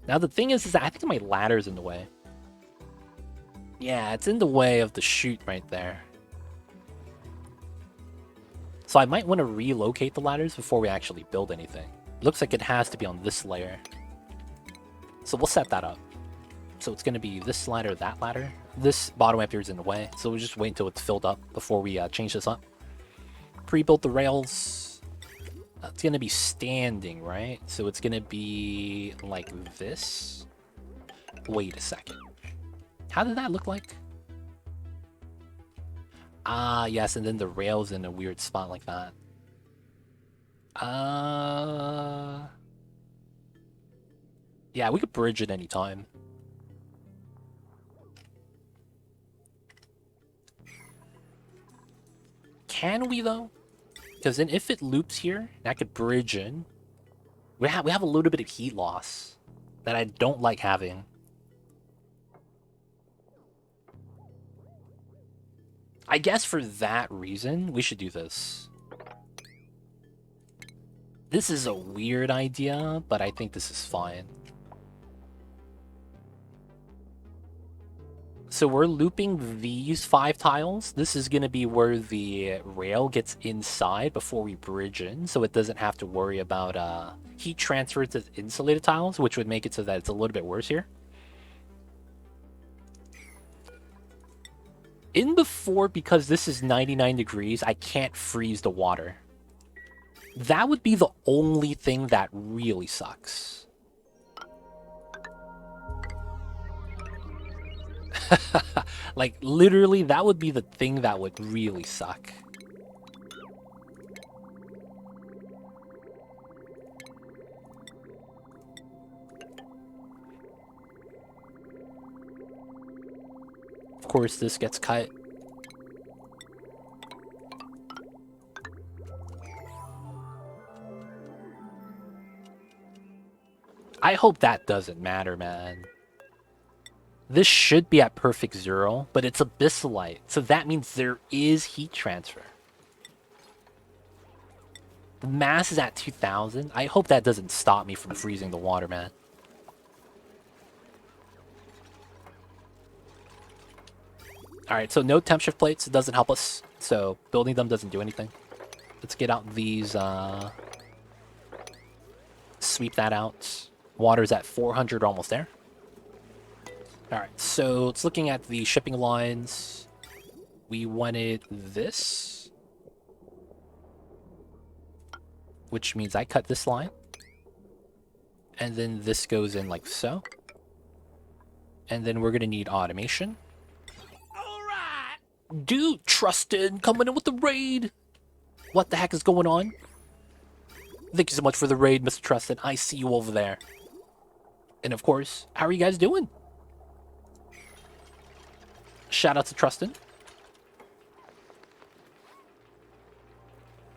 Now the thing is that I think my ladder's in the way. Yeah, it's in the way of the chute right there. So I might want to relocate the ladders before we actually build anything. Looks like it has to be on this layer. So we'll set that up. So it's going to be this ladder, that ladder. This bottom up here is in the way, so we'll just wait until it's filled up before we change this up. Pre-built the rails. It's going to be standing, right? So it's going to be like this. Wait a second. How did that look like? Ah, yes, and then the rail's in a weird spot like that. Yeah, we could bridge it anytime. Can we, though? Because then if it loops here, that could bridge in. We have a little bit of heat loss that I don't like having. I guess for that reason, we should do this. This is a weird idea, but I think this is fine. So we're looping these 5 tiles. This is going to be where the rail gets inside before we bridge in, so it doesn't have to worry about heat transfer to insulated tiles, which would make it so that it's a little bit worse here. In before, because this is 99 degrees, I can't freeze the water. That would be the only thing that really sucks. Like, literally, that would be the thing that would really suck. Of course, this gets cut. I hope that doesn't matter, man. This should be at perfect 0, but it's abyssalite, so that means there is heat transfer. The mass is at 2000. I hope that doesn't stop me from freezing the water, man. Alright, so no temp shift plates. It doesn't help us, so building them doesn't do anything. Let's get out these, sweep that out. Water's at 400, almost there. Alright, so it's looking at the shipping lines. We wanted this, which means I cut this line. And then this goes in like so. And then we're going to need automation. Alright! Dude, Trustin, coming in with the raid! What the heck is going on? Thank you so much for the raid, Mr. Trustin. I see you over there. And of course, how are you guys doing? Shout out to Trustin.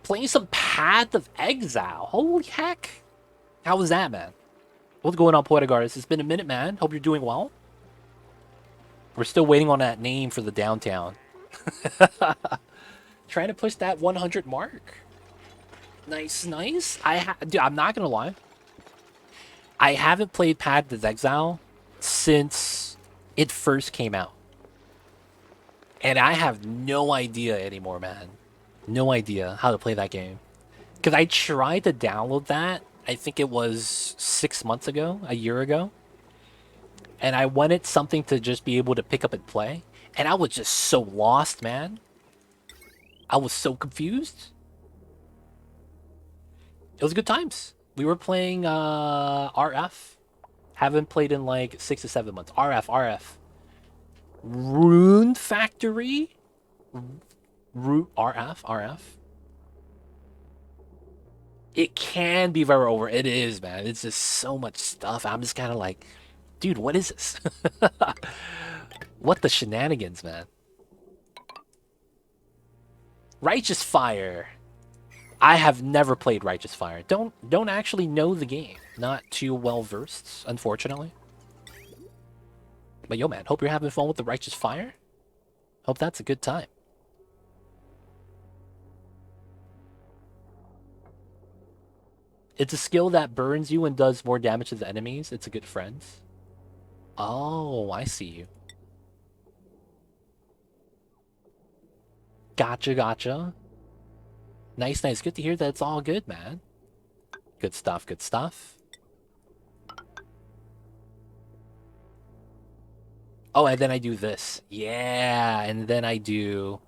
Playing some Path of Exile. Holy heck. How was that, man? What's going on, Poetagardis? It's been a minute, man. Hope you're doing well. We're still waiting on that name for the downtown. Trying to push that 100 mark. Nice, nice. Dude, I'm not gonna lie. I haven't played Path of Exile since it first came out. And I have no idea anymore, man. No idea how to play that game. Because I tried to download that, I think it was 6 months ago, a year ago. And I wanted something to just be able to pick up and play. And I was just so lost, man. I was so confused. It was good times. We were playing RF. Haven't played in like 6 to 7 months. RF. Rune Factory? RF. It can be very over. It is, man. It's just so much stuff. I'm just kind of like, dude, what is this? What the shenanigans, man? Righteous Fire. I have never played Righteous Fire. Don't actually know the game. Not too well versed, unfortunately. But yo, man, hope you're having fun with the righteous fire. Hope that's a good time. It's a skill that burns you and does more damage to the enemies. It's a good friend. Oh, I see you. Gotcha, gotcha. Nice, nice. Good to hear that it's all good, man. Good stuff, good stuff. Oh, and then I do this. Yeah, and then I do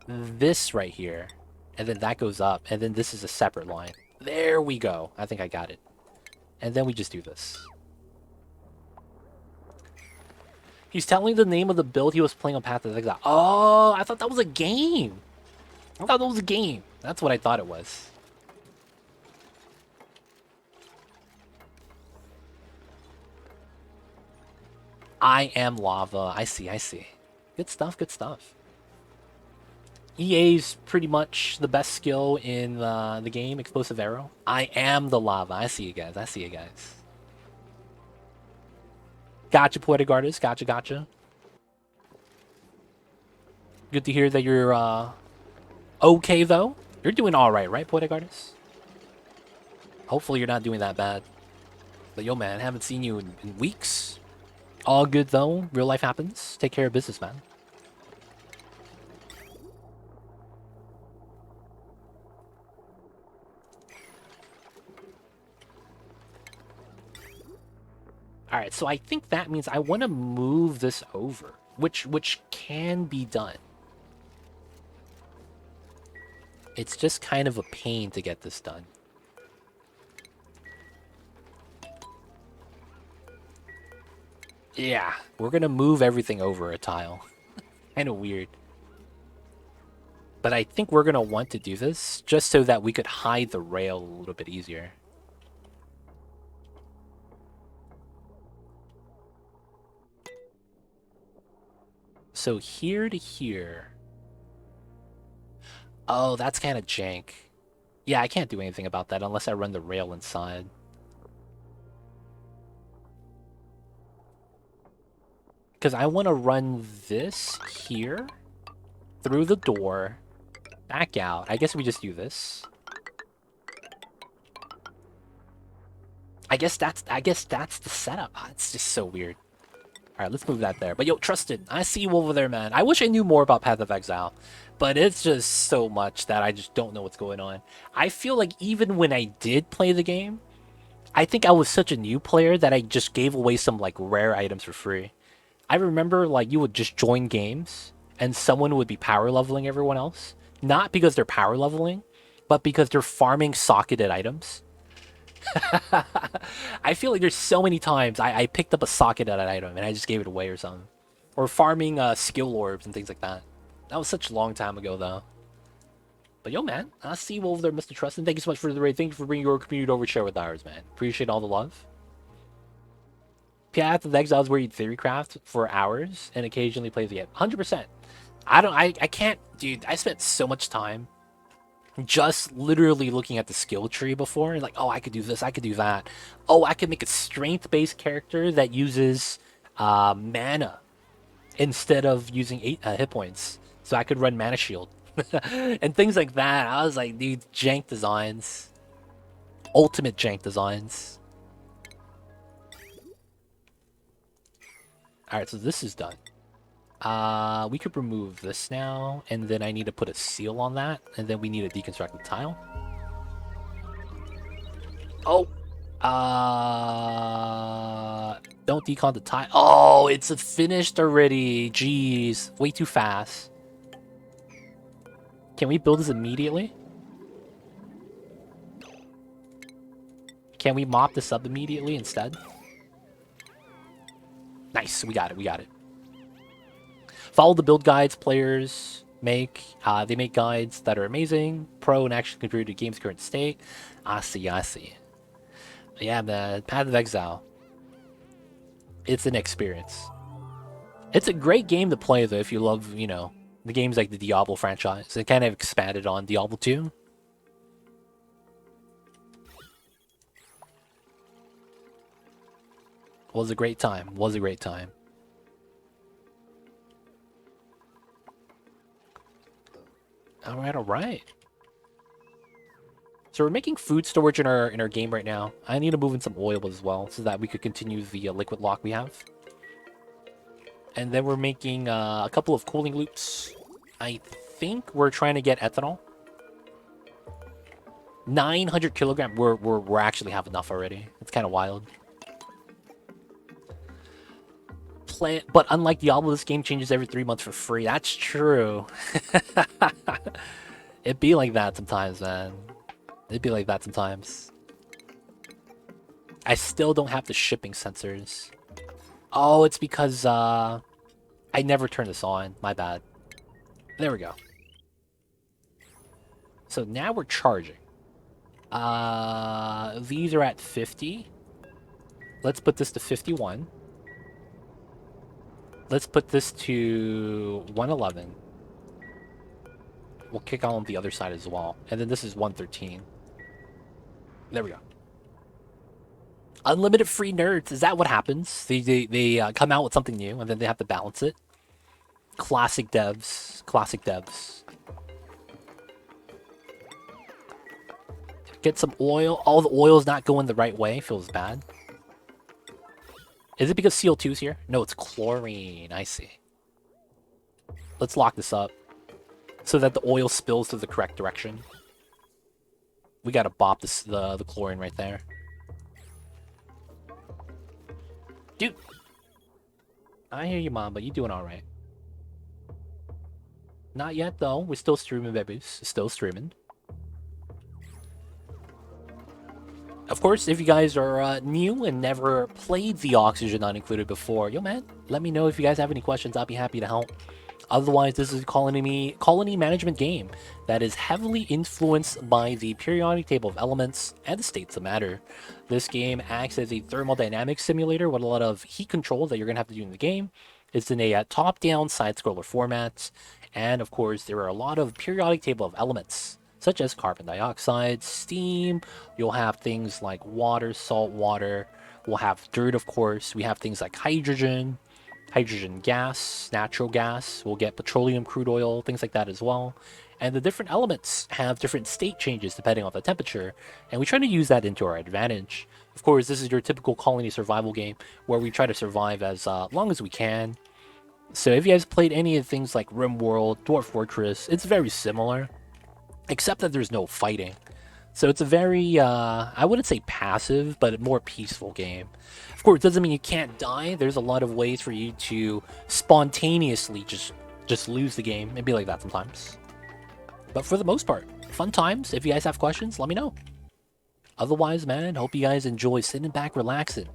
this right here. And then that goes up. And then this is a separate line. There we go. I think I got it. And then we just do this. He's telling the name of the build he was playing on Path of Exile. Oh, I thought that was a game. I thought that was a game. That's what I thought it was. I am lava. I see, I see. Good stuff, good stuff. EA's pretty much the best skill in the game, Explosive Arrow. I am the lava. I see you guys. I see you guys. Gotcha, Poetic Artist. Gotcha, gotcha. Good to hear that you're okay, though. You're doing alright, right, Poetic Artist? Hopefully you're not doing that bad. But yo, man, haven't seen you in weeks. All good, though. Real life happens. Take care of business, man. Alright, so I think that means I want to move this over, which can be done. It's just kind of a pain to get this done. Yeah, we're gonna move everything over a tile. Kind of weird. But I think we're gonna want to do this just so that we could hide the rail a little bit easier. So here to here. Oh, that's kind of jank. Yeah, I can't do anything about that unless I run the rail inside. Because I want to run this here through the door, back out. I guess we just do this. I guess that's the setup. It's just so weird. All right, let's move that there. But yo, Trusted, I see you over there, man. I wish I knew more about Path of Exile, but it's just so much that I just don't know what's going on. I feel like even when I did play the game, I think I was such a new player that I just gave away some like rare items for free. I remember like you would just join games and someone would be power leveling everyone else, not because they're power leveling, but because they're farming socketed items. I feel like there's so many times I picked up a socket at an item and I just gave it away or something. Or farming skill orbs and things like that. That was such a long time ago, though. But yo, man, I see you over there, Mr. Trustin. Thank you so much for the raid. Thank you for bringing your community over to share with ours, man. Appreciate all the love. Path of Exile is where you theorycraft for hours and occasionally play the game. 100%. I can't, dude. I spent so much time just literally looking at the skill tree before, like, oh, I could do this, I could do that. Oh, I could make a strength-based character that uses mana instead of using 8 hit points, so I could run mana shield and things like that. I was like, dude, jank designs, ultimate jank designs. All right, so this is done. We could remove this now, and then I need to put a seal on that, and then we need to deconstruct the tile. Oh! Don't decon the tile. Oh, it's finished already. Jeez, way too fast. Can we build this immediately? Can we mop this up immediately instead? Nice, we got it, we got it. Follow the build guides players make. They make guides that are amazing, pro, and actually contribute to the game's current state. I see, I see. Yeah, man, Path of Exile. It's an experience. It's a great game to play, though, if you love, you know, the games like the Diablo franchise. It kind of expanded on Diablo 2. Was a great time. Was a great time. Alright, alright. So we're making food storage in our game right now. I need to move in some oil as well so that we could continue the liquid lock we have. And then we're making a couple of cooling loops. I think we're trying to get ethanol. 900 kilogram. We're actually have enough already. It's kind of wild. But unlike Diablo, this game changes every 3 months for free. That's true. It'd be like that sometimes, man. It'd be like that sometimes. I still don't have the shipping sensors. Oh, it's because I never turned this on. My bad. There we go. So now we're charging. These are at 50. Let's put this to 51. Let's put this to 111. We'll kick on the other side as well. And then this is 113. There we go. Unlimited free nerds. Is that what happens? They come out with something new and then they have to balance it. Classic devs. Classic devs. Get some oil. All the oil's not going the right way. Feels bad. Is it because CO2's here? No, it's chlorine. I see. Let's lock this up so that the oil spills to the correct direction. We gotta bop this, the chlorine right there. Dude! I hear you, Mamba. You doing alright. Not yet, though. We're still streaming, babies. Still streaming. Of course, if you guys are new and never played the Oxygen Not Included before, yo man, let me know if you guys have any questions. I'll be happy to help. Otherwise, this is a colony management game that is heavily influenced by the periodic table of elements and the states of matter. This game acts as a thermodynamic simulator with a lot of heat control that you're going to have to do in the game. It's in a top-down side-scroller format, and of course, there are a lot of periodic table of elements, such as carbon dioxide, steam. You'll have things like water, salt water. We'll have dirt, of course. We have things like hydrogen gas, natural gas. We'll get petroleum, crude oil, things like that as well. And the different elements have different state changes depending on the temperature, and we try to use that into our advantage. Of course, this is your typical colony survival game where we try to survive as long as we can. So if you guys played any of things like RimWorld, Dwarf Fortress, it's very similar, except that there's no fighting. So it's a very, I wouldn't say passive, but more peaceful game. Of course, it doesn't mean you can't die. There's a lot of ways for you to spontaneously just lose the game. It'd be like that sometimes. But for the most part, fun times. If you guys have questions, let me know. Otherwise, man, hope you guys enjoy sitting back, relaxing,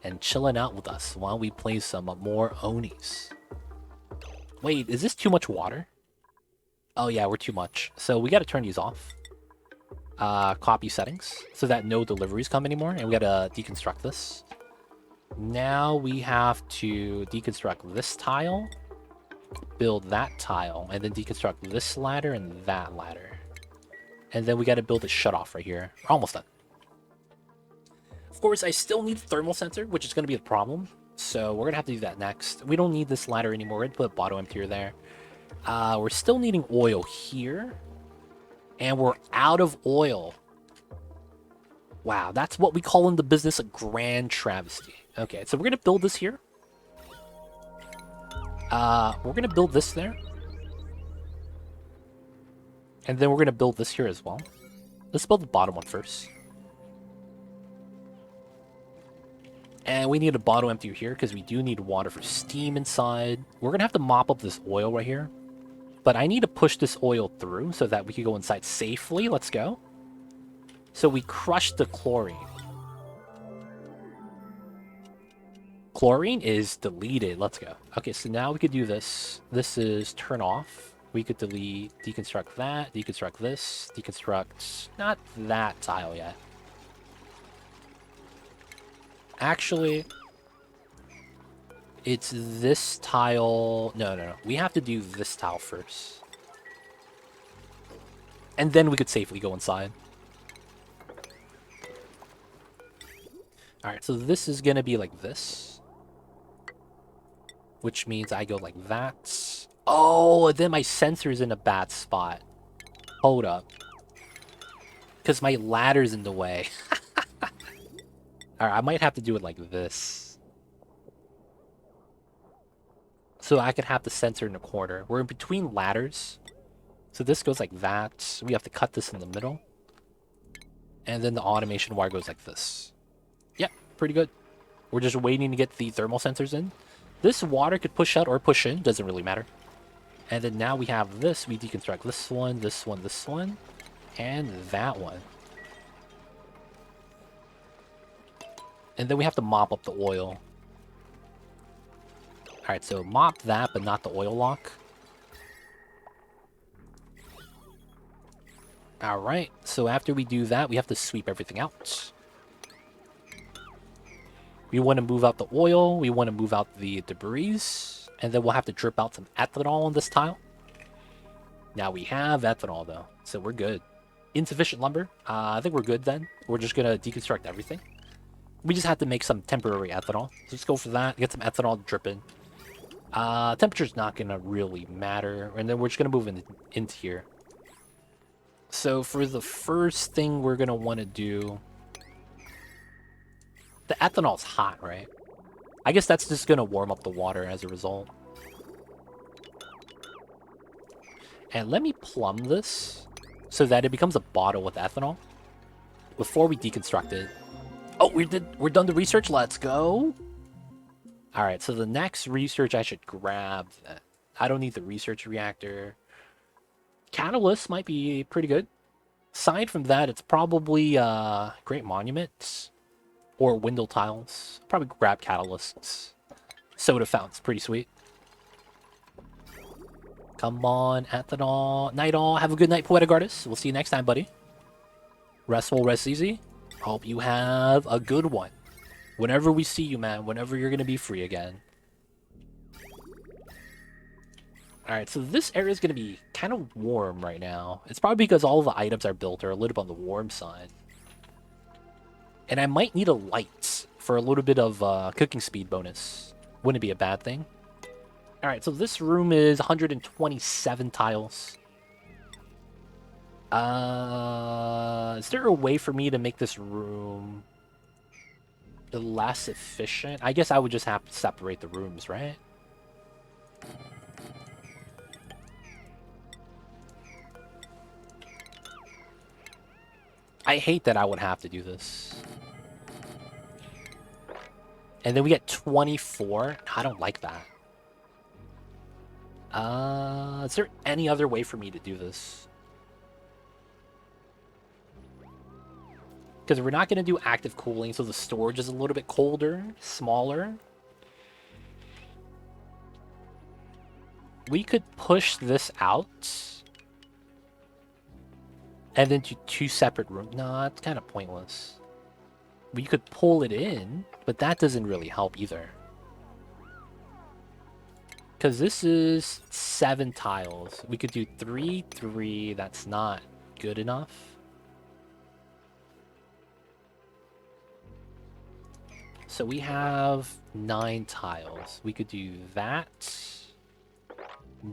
and chilling out with us while we play some more Onis. Wait, is this too much water? Oh yeah, we're too much. So we gotta turn these off. Copy settings so that no deliveries come anymore, and we gotta deconstruct this. Now we have to deconstruct this tile, build that tile, and then deconstruct this ladder and that ladder. And then we gotta build a shutoff right here. We're almost done. Of course, I still need a thermal sensor, which is gonna be the problem. So we're gonna have to do that next. We don't need this ladder anymore. We're gonna put a Baator emptier there. We're still needing oil here. And we're out of oil. Wow, that's what we call in the business a grand travesty. Okay, so we're going to build this here. We're going to build this there. And then we're going to build this here as well. Let's build the bottom one first. And we need a Baator emptier here because we do need water for steam inside. We're going to have to mop up this oil right here. But I need to push this oil through so that we can go inside safely. Let's go. So we crushed the chlorine. Chlorine is deleted. Let's go. Okay, so now we could do this. This is turn off. We could delete, deconstruct that, deconstruct this, deconstruct... Not that tile yet. Actually... It's this tile... No. We have to do this tile first. And then we could safely go inside. Alright, so this is going to be like this. Which means I go like that. Oh, then my sensor's in a bad spot. Hold up. Because my ladder's in the way. Alright, I might have to do it like this. So I could have the sensor in the corner. We're in between ladders. So this goes like that. We have to cut this in the middle. And then the automation wire goes like this. Yep, pretty good. We're just waiting to get the thermal sensors in. This water could push out or push in. Doesn't really matter. And then now we have this. We deconstruct this one, this one, this one. And that one. And then we have to mop up the oil. Alright, so mop that, but not the oil lock. Alright, so after we do that, we have to sweep everything out. We want to move out the oil, we want to move out the debris, and then we'll have to drip out some ethanol on this tile. Now we have ethanol though, so we're good. Insufficient lumber, I think we're good then. We're just going to deconstruct everything. We just have to make some temporary ethanol. So let's go for that, get some ethanol dripping. Temperature's not going to really matter, and then we're just going to move into here. So for the first thing we're going to want to do... The ethanol's hot, right? I guess that's just going to warm up the water as a result. And let me plumb this so that it becomes a bottle with ethanol before we deconstruct it. Oh, we're done the research. Let's go. All right, so the next research I should grab. I don't need the research reactor. Catalyst might be pretty good. Aside from that, it's probably Great Monuments or window tiles. Probably grab catalysts. Soda fountains, pretty sweet. Come on, ethanol. Night all. Have a good night, Poetic Artist. We'll see you next time, buddy. Restful, rest easy. Hope you have a good one. Whenever we see you, man. Whenever you're going to be free again. Alright, so this area is going to be kind of warm right now. It's probably because all the items are built are a little bit on the warm side. And I might need a light for a little bit of cooking speed bonus. Wouldn't be a bad thing. Alright, so this room is 127 tiles. Is there a way for me to make this room less efficient? I guess I would just have to separate the rooms, right? I hate that I would have to do this. And then we get 24. I don't like that. Is there any other way for me to do this? Because we're not going to do active cooling, so the storage is a little bit colder, smaller. We could push this out. And then do 2 separate rooms. No, it's kind of pointless. We could pull it in, but that doesn't really help either. Because this is 7 tiles. We could do 3, 3. That's not good enough. So we have 9 tiles. We could do that.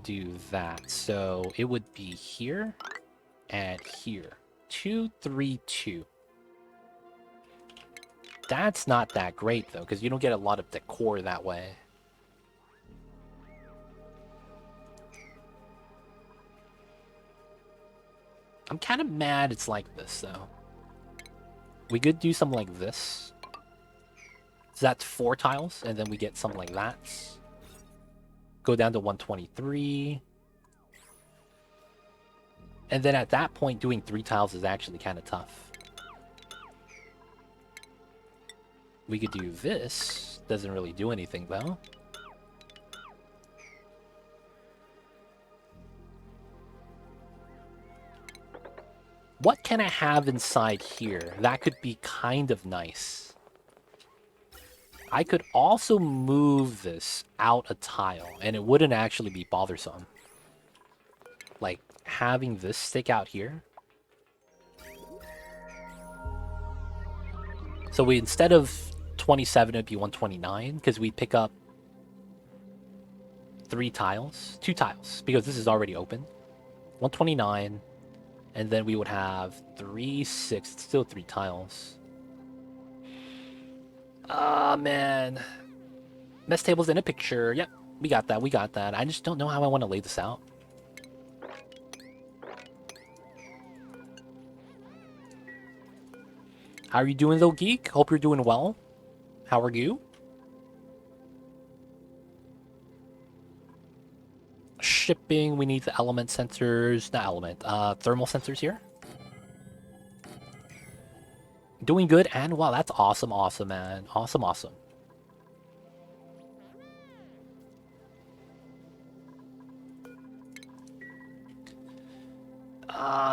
Do that. So it would be here and here. 2, 3, 2. That's not that great, though, because you don't get a lot of decor that way. I'm kind of mad it's like this, though. We could do something like this. So that's 4 tiles, and then we get something like that. Go down to 123. And then at that point, doing 3 tiles is actually kind of tough. We could do this. Doesn't really do anything, though. What can I have inside here? That could be kind of nice. I could also move this out a tile, and it wouldn't actually be bothersome. Like, having this stick out here. So we, instead of 27, it'd be 129, because we pick up 3 tiles. 2 tiles, because this is already open. 129. And then we would have 3, 6. It's still 3 tiles. Ah, man. Mess table's in a picture. Yep, we got that. We got that. I just don't know how I want to lay this out. How are you doing, though, Geek? Hope you're doing well. How are you? Shipping, we need the element sensors. Not element, thermal sensors here. Doing good, and wow, that's awesome, awesome, man. Awesome, awesome.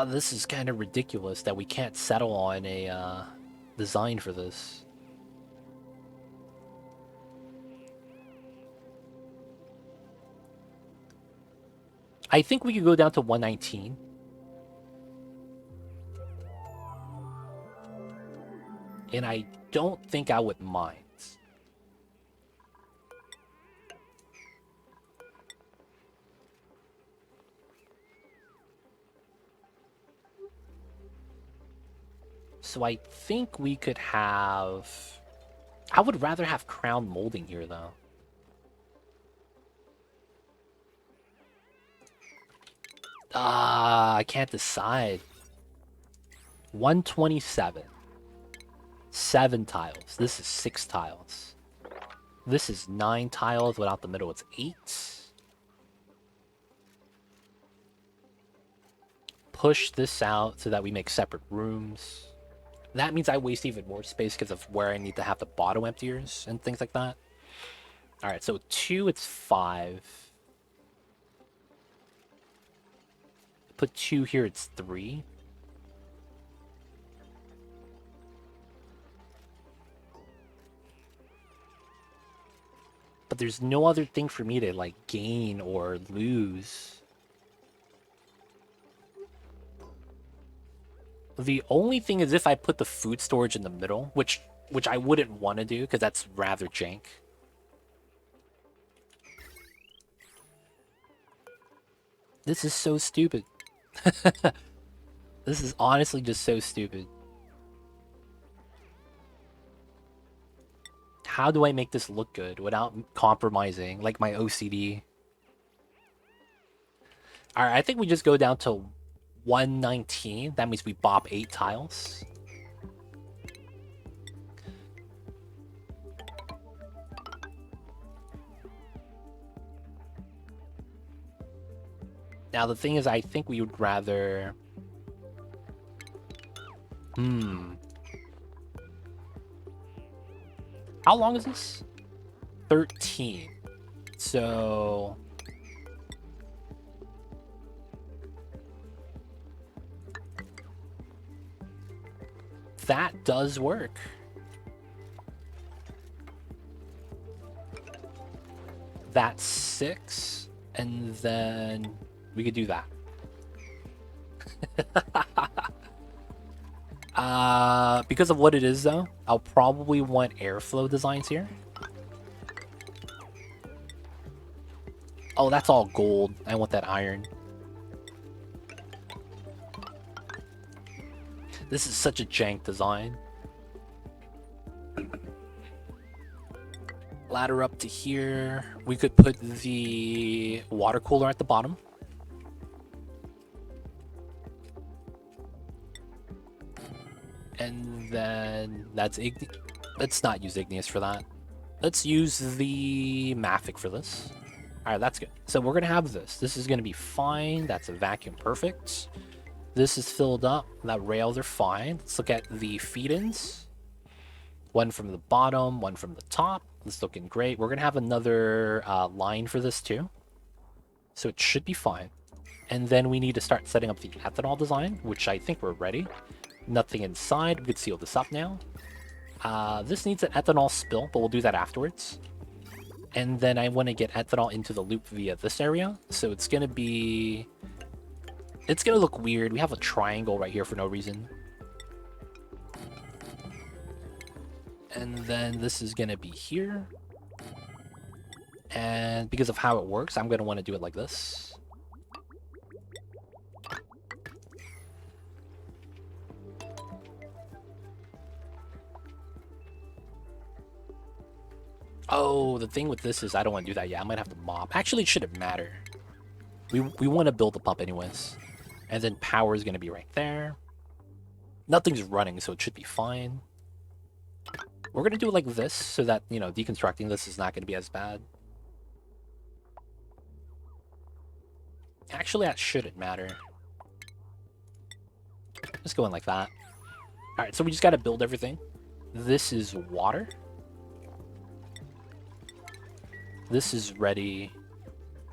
This is kind of ridiculous that we can't settle on a design for this. I think we could go down to 119. And I don't think I would mind. So I think we could have... I would rather have crown molding here, though. I can't decide. 127. 7 tiles. This is 6 tiles. This is 9 tiles without the middle. It's 8. Push this out so that we make separate rooms. That means I waste even more space because of where I need to have the bottom emptiers and things like that. Alright, so 2, it's 5. Put 2 here, it's 3. But there's no other thing for me to, like, gain or lose. The only thing is if I put the food storage in the middle, which I wouldn't want to do, because that's rather jank. This is so stupid. This is honestly just so stupid. How do I make this look good without compromising, like, my OCD? Alright, I think we just go down to 119. That means we bop 8 tiles. Now, the thing is, I think we would rather... How long is this? 13. So... that does work. That's 6, and then we could do that. Because of what it is, though, I'll probably want airflow designs here. Oh, that's all gold. I want that iron. This is such a jank design. Ladder up to here. We could put the water cooler at the bottom. And then that's igneous. Let's not use igneous for that. Let's use the mafic for this. Alright, that's good. So we're gonna have this. This is gonna be fine. That's a vacuum perfect. This is filled up. That rails are fine. Let's look at the feed-ins. One from the bottom, one from the top. It's looking great. We're gonna have another line for this too. So it should be fine. And then we need to start setting up the ethanol design, which I think we're ready. Nothing inside. We could seal this up now. This needs an ethanol spill, but we'll do that afterwards. And then I want to get ethanol into the loop via this area. So it's going to be... it's going to look weird. We have a triangle right here for no reason. And then this is going to be here. And because of how it works, I'm going to want to do it like this. Oh, the thing with this is I don't want to do that yet. I might have to mob. Actually, it shouldn't matter. We want to build the pump anyways. And then power is going to be right there. Nothing's running, so it should be fine. We're going to do it like this so that, you know, deconstructing this is not going to be as bad. Actually, that shouldn't matter. Just go in like that. Alright, so we just got to build everything. This is water. This is ready.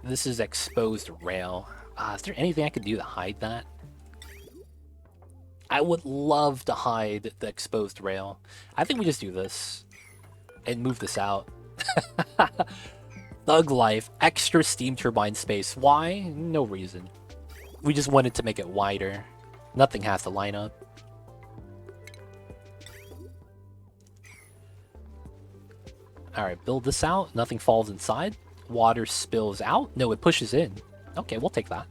This is exposed rail. Is there anything I could do to hide that? I would love to hide the exposed rail. I think we just do this and move this out. Thug life, extra steam turbine space. Why? No reason. We just wanted to make it wider. Nothing has to line up. Alright, build this out. Nothing falls inside. Water spills out. No, it pushes in. Okay, we'll take that.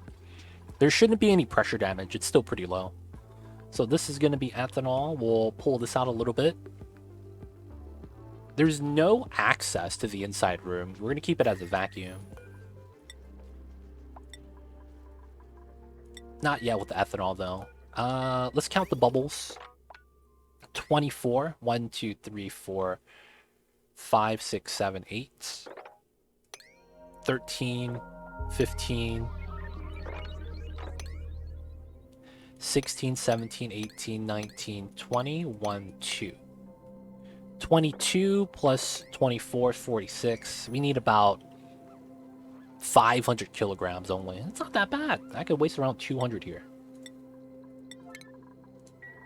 There shouldn't be any pressure damage. It's still pretty low. So this is going to be ethanol. We'll pull this out a little bit. There's no access to the inside room. We're going to keep it as a vacuum. Not yet with the ethanol, though. Let's count the bubbles. 24. 1, 2, 3, 4, 5, 6, 7, 8. 13, 15, 16, 17, 18, 19, 20, 1, 2. 22 plus 24, 46. We need about 500 kilograms only. It's not that bad. I could waste around 200 here.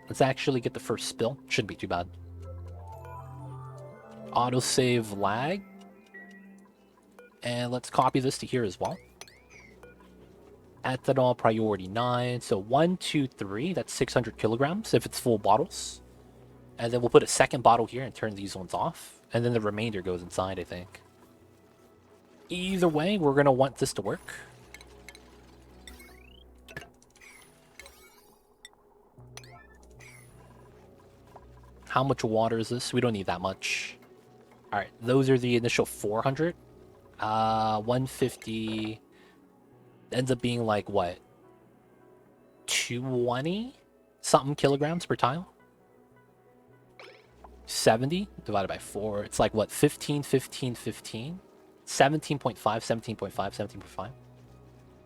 Let's actually get the first spill. Shouldn't be too bad. Autosave lag. And let's copy this to here as well. Ethanol priority 9. So 1, 2, 3. That's 600 kilograms if it's full bottles. And then we'll put a second bottle here and turn these ones off. And then the remainder goes inside, I think. Either way, we're going to want this to work. How much water is this? We don't need that much. Alright, those are the initial 400. 150 ends up being like what? 220 something kilograms per tile? 70 divided by 4. It's like what? 15, 15, 15? 17.5, 17.5, 17.5.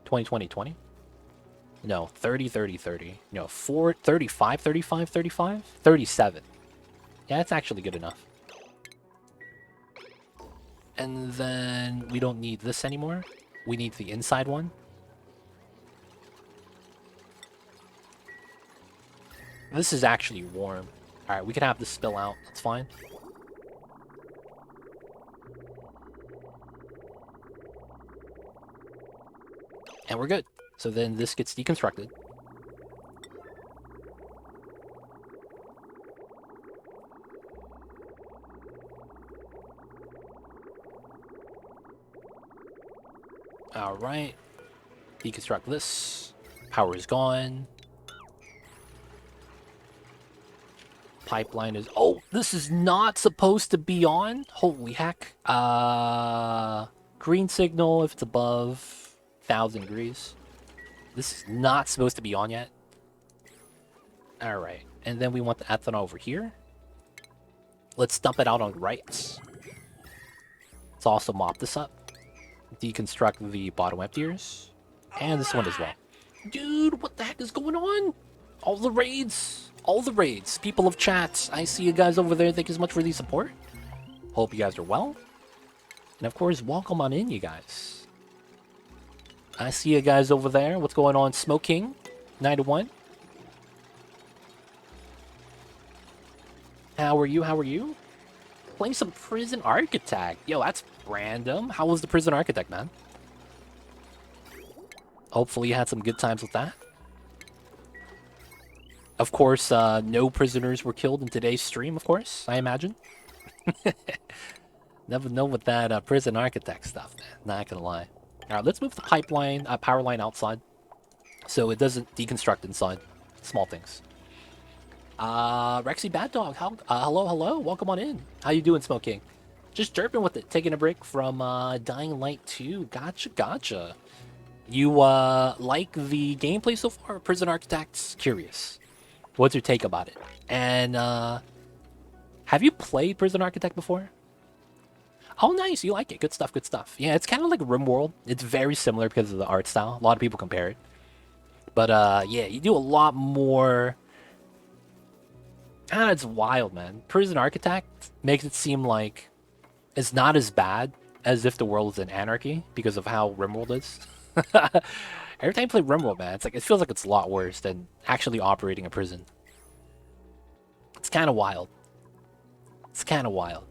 20, 20, 20. No, 30, 30, 30. No, 4, 35, 35, 35, 37. Yeah, that's actually good enough. And then we don't need this anymore. We need the inside one. This is actually warm. Alright, we can have this spill out. That's fine. And we're good. So then this gets deconstructed. Alright. Deconstruct this. Power is gone. Pipeline is... Oh, this is not supposed to be on? Holy heck. Green signal if it's above 1,000 degrees. This is not supposed to be on yet. Alright. And then we want the ethanol over here. Let's dump it out on the right. Let's also mop this up. Deconstruct the bottom emptiers. And this one as well. Dude, what the heck is going on? All the raids. All the raids. People of chat. I see you guys over there. Thank you so much for the support. Hope you guys are well. And of course, welcome on in, you guys. I see you guys over there. What's going on? Smoking. 9 to 1. How are you? How are you? Playing some Prison Architect. Yo, that's random. How was the Prison Architect, man? Hopefully you had some good times with that. Of course, no prisoners were killed in today's stream, of course, I imagine. Never know with that Prison Architect stuff, man. Not gonna lie. Alright, let's move the pipeline, power line outside. So it doesn't deconstruct inside. Small things. Rexy Bad Dog, hello, hello. Welcome on in. How you doing, Smoking? Just derping with it, taking a break from Dying Light 2. Gotcha, gotcha. You like the gameplay so far? Prison Architects? Curious. What's your take about it? And have you played Prison Architect before? Oh, nice. You like it. Good stuff, good stuff. Yeah, it's kind of like RimWorld. It's very similar because of the art style. A lot of people compare it. But yeah, you do a lot more. Ah, it's wild, man. Prison Architect makes it seem like it's not as bad as if the world is in anarchy because of how RimWorld is. Every time you play RimWorld, man, it's like it feels like it's a lot worse than actually operating a prison. It's kind of wild. It's kind of wild.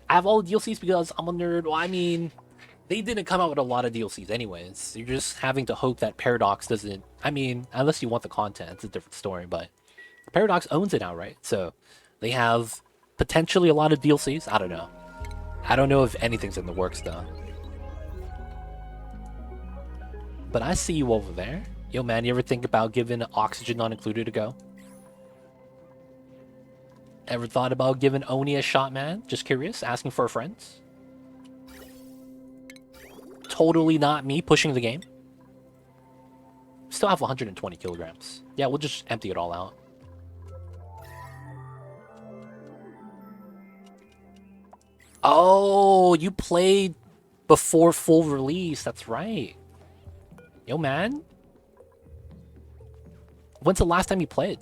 I have all the DLCs because I'm a nerd. Well, I mean, they didn't come out with a lot of DLCs anyways. You're just having to hope that Paradox doesn't... I mean, unless you want the content, it's a different story, but Paradox owns it outright, so they have potentially a lot of DLCs. I don't know. I don't know if anything's in the works, though. But I see you over there. Yo, man, you ever think about giving Oxygen Not Included a go? Ever thought about giving Oni a shot, man? Just curious, asking for a friend? Totally not me pushing the game. Still have 120 kilograms. Yeah, we'll just empty it all out. Oh, you played before full release. That's right. Yo, man. When's the last time you played?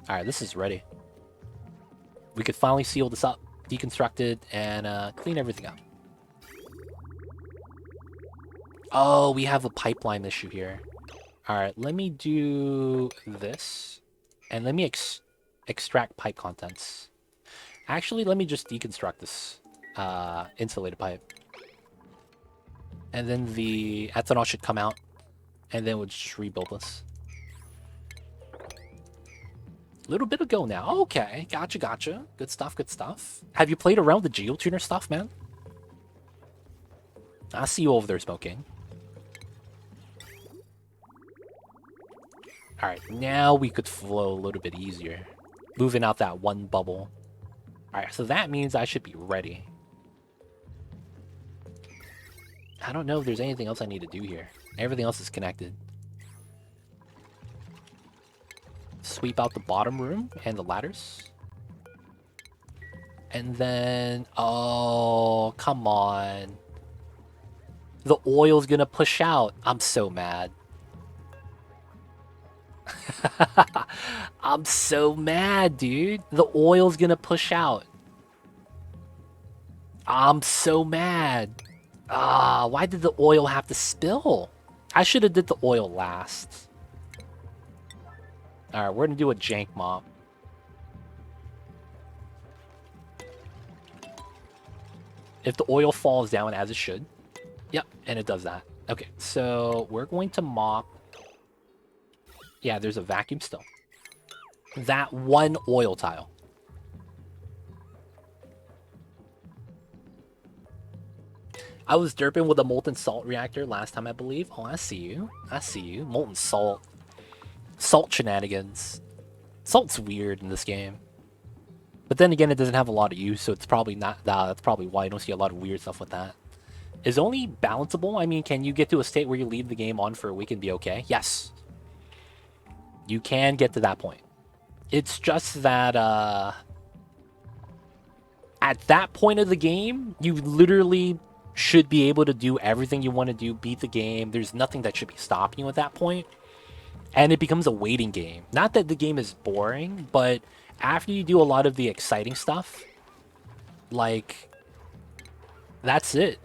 Alright, this is ready. We could finally seal this up, deconstruct it, and clean everything up. Oh, we have a pipeline issue here. Alright, let me do this. And let me extract pipe contents. Actually, let me just deconstruct this insulated pipe. And then the ethanol should come out. And then we'll just rebuild this. Little bit ago now. Okay, gotcha, gotcha. Good stuff, good stuff. Have you played around the geotuner stuff, man? I see you over there smoking. Alright, now we could flow a little bit easier. Moving out that one bubble. Alright, so that means I should be ready. I don't know if there's anything else I need to do here. Everything else is connected. Sweep out the bottom room and the ladders. And then... Oh, come on. The oil's gonna push out. I'm so mad. I'm so mad, dude. The oil's gonna push out. I'm so mad. Ah, why did the oil have to spill? I should have did the oil last. Alright, we're gonna do a jank mop. If the oil falls down as it should. Yep, and it does that. Okay, so we're going to mop. Yeah, there's a vacuum still. That one oil tile. I was derping with a molten salt reactor last time, I believe. Oh, I see you. I see you. Molten salt. Salt shenanigans. Salt's weird in this game. But then again, it doesn't have a lot of use, so it's probably not that. That's probably why you don't see a lot of weird stuff with that. Is only balanceable? I mean, can you get to a state where you leave the game on for a week and be okay? Yes. You can get to that point. It's just that, at that point of the game, you literally should be able to do everything you want to do, beat the game. There's nothing that should be stopping you at that point. And it becomes a waiting game. Not that the game is boring, but after you do a lot of the exciting stuff, like, that's it.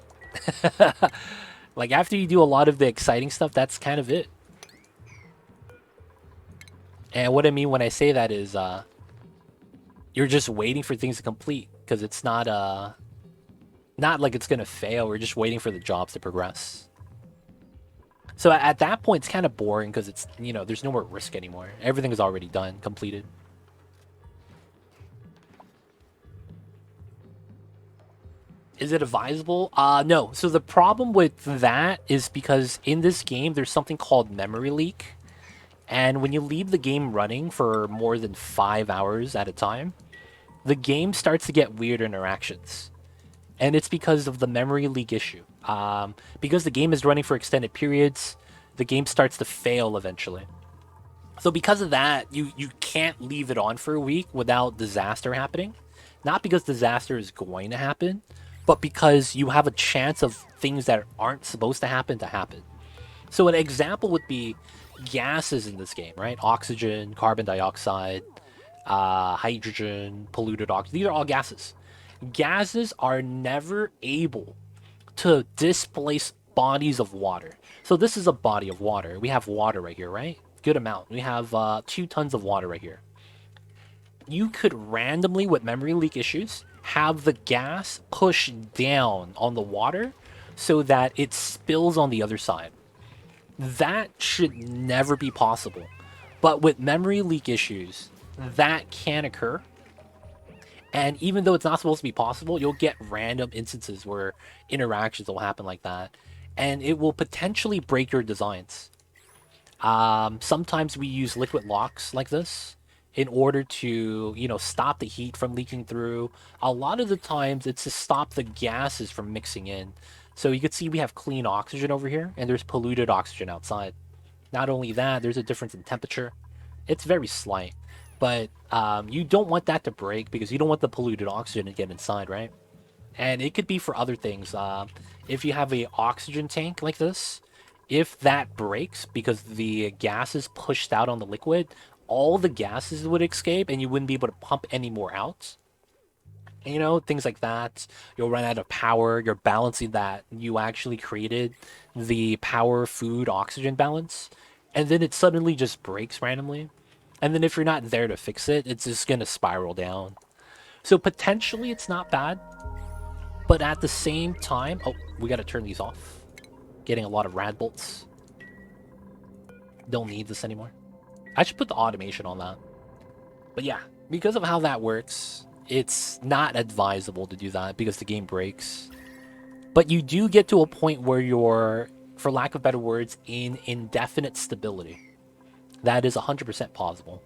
Like, after you do a lot of the exciting stuff, that's kind of it. And what I mean when I say that is, you're just waiting for things to complete, because it's not like it's gonna fail. We're just waiting for the jobs to progress. So at that point, it's kind of boring because it's, you know, there's no more risk anymore. Everything is already done, completed. Is it advisable? No. So the problem with that is because in this game, there's something called memory leak. And when you leave the game running for more than 5 hours at a time, the game starts to get weird interactions. And it's because of the memory leak issue. Because the game is running for extended periods, the game starts to fail eventually. So because of that, you can't leave it on for a week without disaster happening. Not because disaster is going to happen, but because you have a chance of things that aren't supposed to happen. So an example would be gases in this game, right? Oxygen, carbon dioxide, hydrogen, polluted oxygen. These are all gases. Gases are never able to displace bodies of water. So this is a body of water. We have water right here, right? Good amount. We have 2 tons of water right here. You could randomly, with memory leak issues, have the gas push down on the water so that it spills on the other side. That should never be possible. But with memory leak issues, that can occur. And even though it's not supposed to be possible, you'll get random instances where interactions will happen like that. And it will potentially break your designs. Sometimes we use liquid locks like this in order to, stop the heat from leaking through. A lot of the times it's to stop the gases from mixing in. So you can see we have clean oxygen over here, and there's polluted oxygen outside. Not only that, there's a difference in temperature. It's very slight, but you don't want that to break because you don't want the polluted oxygen to get inside, right? And it could be for other things. If you have a oxygen tank like this, if that breaks because the gas is pushed out on the liquid, all the gases would escape and you wouldn't be able to pump any more out. And, things like that. You'll run out of power. You're balancing that. You actually created the power, food, oxygen balance. And then it suddenly just breaks randomly. And then if you're not there to fix it, it's just going to spiral down. So potentially it's not bad. But at the same time, oh, we got to turn these off. Getting a lot of rad bolts. Don't need this anymore. I should put the automation on that. But yeah, because of how that works, it's not advisable to do that because the game breaks. But you do get to a point where you're, for lack of better words, in indefinite stability. That is 100% possible.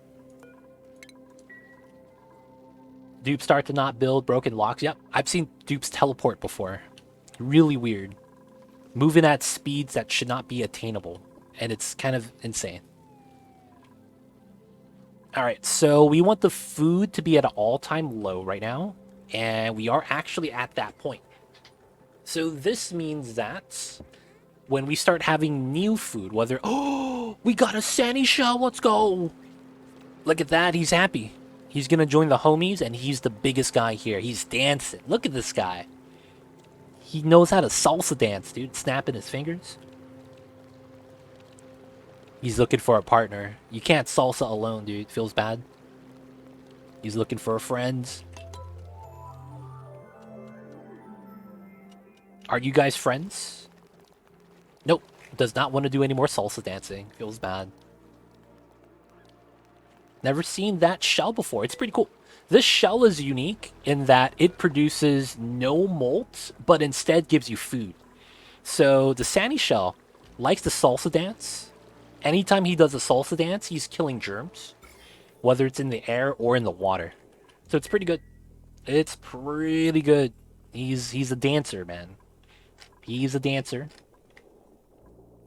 Dupes start to not build broken locks. Yep, I've seen dupes teleport before. Really weird. Moving at speeds that should not be attainable. And it's kind of insane. Alright, so we want the food to be at an all-time low right now. And we are actually at that point. So this means that when we start having new food, whether... Oh, we got a Sandy shell, let's go! Look at that, he's happy. He's gonna join the homies, and he's the biggest guy here. He's dancing. Look at this guy. He knows how to salsa dance, dude. Snapping his fingers. He's looking for a partner. You can't salsa alone, dude. Feels bad. He's looking for a friend. Are you guys friends? Nope. Does not want to do any more salsa dancing. Feels bad. Never seen that shell before. It's pretty cool. This shell is unique in that it produces no molts, but instead gives you food. So the Sandy shell likes to salsa dance. Anytime he does a salsa dance, he's killing germs, whether it's in the air or in the water. So it's pretty good. It's pretty good. He's a dancer, man. He's a dancer.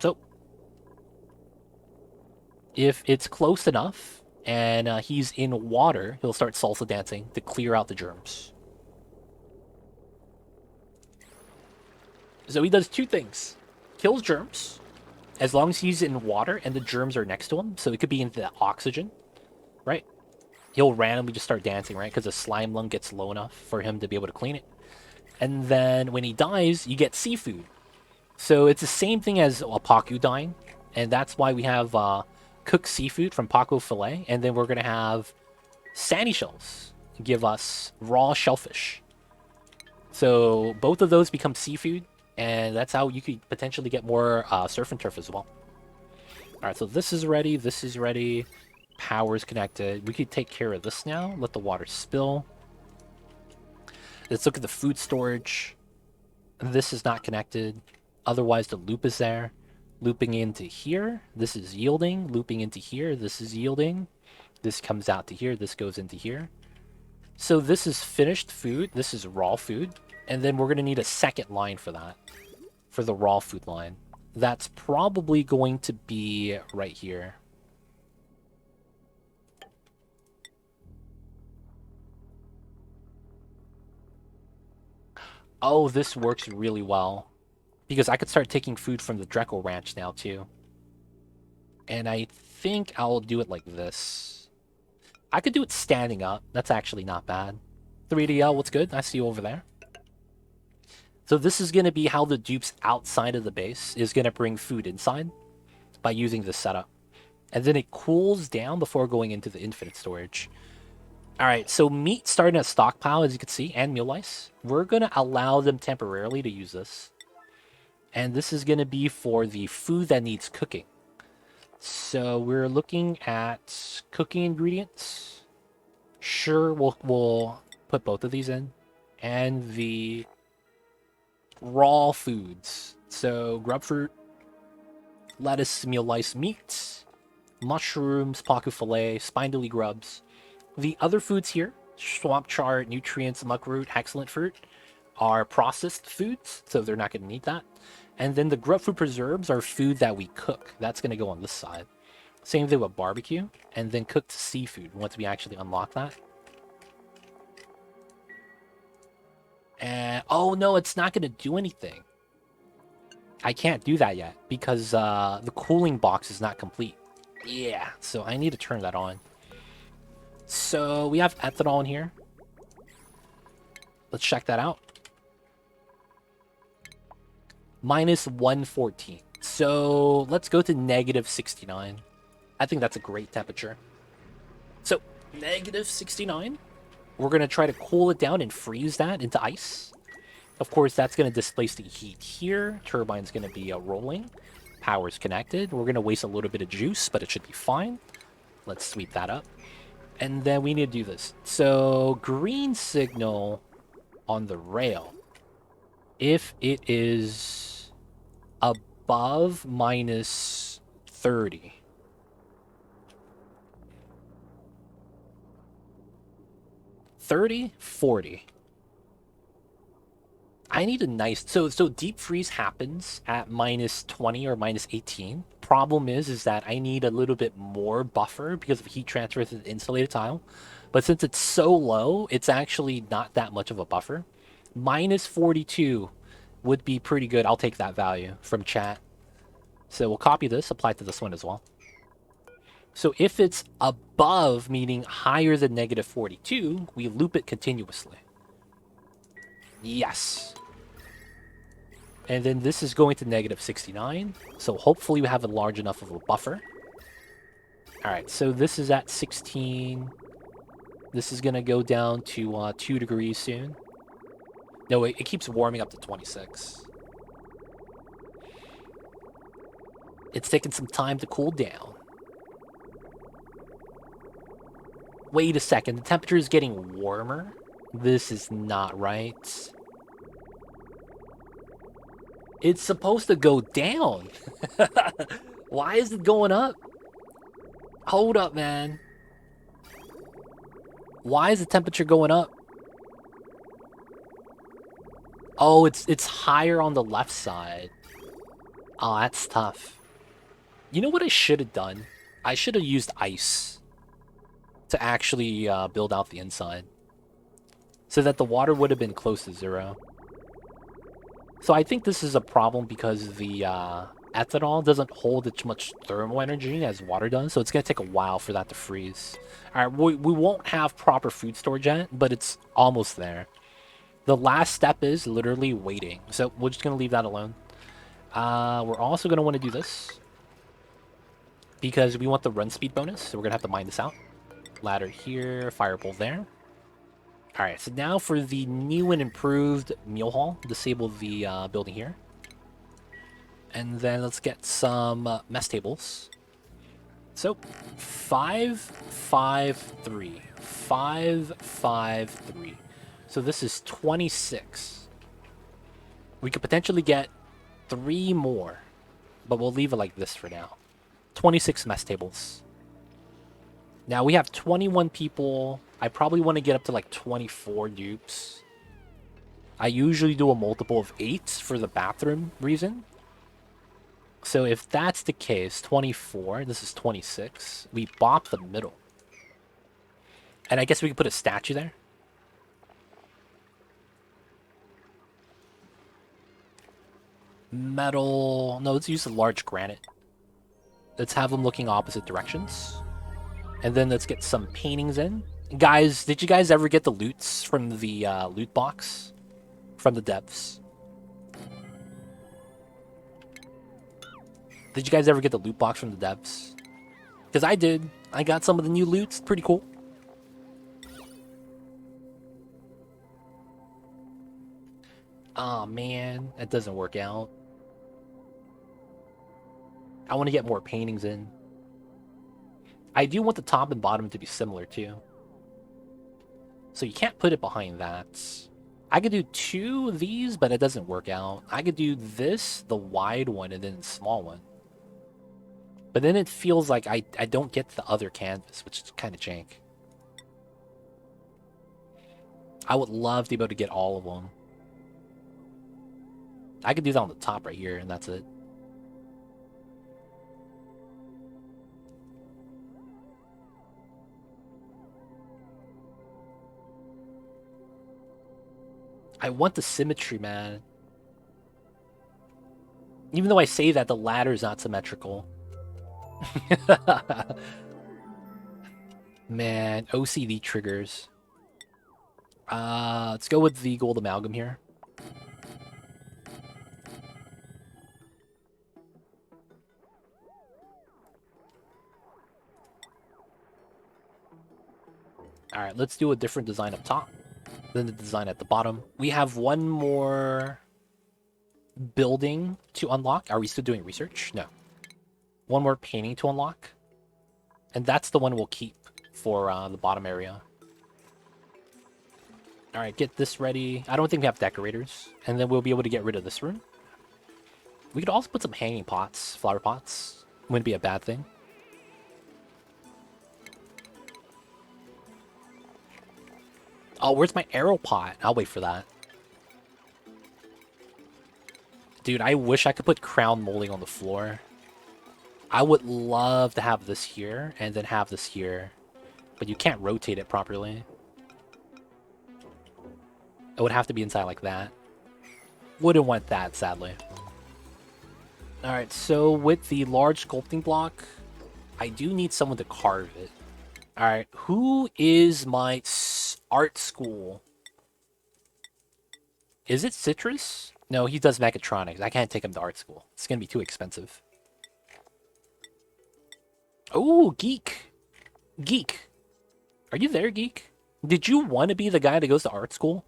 So if it's close enough and he's in water, he'll start salsa dancing to clear out the germs. So he does 2 things. Kills germs, as long as he's in water and the germs are next to him. So it could be in the oxygen, right? He'll randomly just start dancing, right? Because the slime lung gets low enough for him to be able to clean it. And then when he dies, you get seafood. So it's the same thing as a Paku dying. And that's why we have cooked seafood from Paku fillet. And then we're going to have sandy shells give us raw shellfish. So both of those become seafood. And that's how you could potentially get more surf and turf as well. Alright, so this is ready. This is ready. Power's connected. We could take care of this now. Let the water spill. Let's look at the food storage. This is not connected. Otherwise, the loop is there. Looping into here. This is yielding. Looping into here. This is yielding. This comes out to here. This goes into here. So this is finished food. This is raw food. And then we're going to need a second line for that. For the raw food line. That's probably going to be right here. Oh, this works really well. Because I could start taking food from the Dreco Ranch now, too. And I think I'll do it like this. I could do it standing up. That's actually not bad. 3DL, what's good? I see you over there. So this is going to be how the dupes outside of the base is going to bring food inside by using this setup. And then it cools down before going into the infinite storage. All right, so meat starting to stockpile, as you can see, and meal lice. We're going to allow them temporarily to use this. And this is going to be for the food that needs cooking. So we're looking at cooking ingredients. Sure, we'll put both of these in. And the raw foods. So grub fruit, lettuce, meal lice, meat, mushrooms, paku fillet, spindly grubs. The other foods here, swamp chard, nutrients, muckroot, excellent fruit, are processed foods, so they're not going to need that. And then the grub fruit preserves are food that we cook. That's going to go on this side. Same thing with barbecue, and then cooked seafood once we actually unlock that. And oh no, it's not going to do anything. I can't do that yet because the cooling box is not complete. Yeah, so I need to turn that on. So we have ethanol in here. Let's check that out. Minus 114. So let's go to negative 69. I think that's a great temperature. So negative 69. We're going to try to cool it down and freeze that into ice. Of course, that's going to displace the heat here. Turbine's going to be rolling. Power's connected. We're going to waste a little bit of juice, but it should be fine. Let's sweep that up. And then we need to do this. So green signal on the rail. If it is above minus 30. $30.40. I need a nice... So deep freeze happens at minus 20 or minus 18. Problem is that I need a little bit more buffer because of heat transfer to the insulated tile. But since it's so low, it's actually not that much of a buffer. Minus 42 would be pretty good. I'll take that value from chat. So we'll copy this, apply it to this one as well. So if it's above, meaning higher than negative 42, we loop it continuously. Yes. And then this is going to negative 69. So hopefully we have a large enough of a buffer. All right, so this is at 16. This is going to go down to 2 degrees soon. No, it keeps warming up to 26. It's taking some time to cool down. Wait a second, the temperature is getting warmer? This is not right. It's supposed to go down. Why is it going up? Hold up, man. Why is the temperature going up? Oh, it's higher on the left side. Oh, that's tough. You know what I should have done? I should have used ice to actually build out the inside, so that the water would have been close to 0. So I think this is a problem because the ethanol doesn't hold as much thermal energy as water does, so it's going to take a while for that to freeze. All right, we won't have proper food storage yet, but it's almost there. The last step is literally waiting, so we're just going to leave that alone. We're also going to want to do this because we want the run speed bonus, so we're going to have to mine this out. Ladder here, fireball there. All right, so now for the new and improved meal hall, disable the building here. And then let's get some mess tables. So 5, 5, 3. 5, 5, 3. So this is 26. We could potentially get 3 more, but we'll leave it like this for now. 26 mess tables. Now we have 21 people. I probably want to get up to like 24 dupes. I usually do a multiple of 8 for the bathroom reason. So if that's the case, 24, this is 26. We bop the middle. And I guess we could put a statue there. Metal. No, let's use a large granite. Let's have them looking opposite directions. And then let's get some paintings in. Guys, did you guys ever get the loots from the loot box? From the devs? Did you guys ever get the loot box from the devs? Because I did. I got some of the new loots. Pretty cool. Oh man, that doesn't work out. I want to get more paintings in. I do want the top and bottom to be similar too. So you can't put it behind that. I could do 2 of these, but it doesn't work out. I could do this, the wide one, and then the small one. But then it feels like I don't get the other canvas, which is kind of jank. I would love to be able to get all of them. I could do that on the top right here, and that's it. I want the symmetry, man. Even though I say that, the ladder's not symmetrical. Man, OCD triggers. Let's go with the gold amalgam here. Alright, let's do a different design up top than the design at the bottom. We have one more building to unlock. Are we still doing research? No. One more painting to unlock. And that's the one we'll keep for the bottom area. Alright, get this ready. I don't think we have decorators. And then we'll be able to get rid of this room. We could also put some hanging pots, flower pots. Wouldn't be a bad thing. Oh, where's my arrow pot? I'll wait for that. Dude, I wish I could put crown molding on the floor. I would love to have this here and then have this here. But you can't rotate it properly. It would have to be inside like that. Wouldn't want that, sadly. Alright, so with the large sculpting block, I do need someone to carve it. Alright, who is my art school? Is it Citrus? No, he does mechatronics. I can't take him to art school. It's gonna be too expensive. Oh, Geek. Geek. Are you there, Geek? Did you want to be the guy that goes to art school?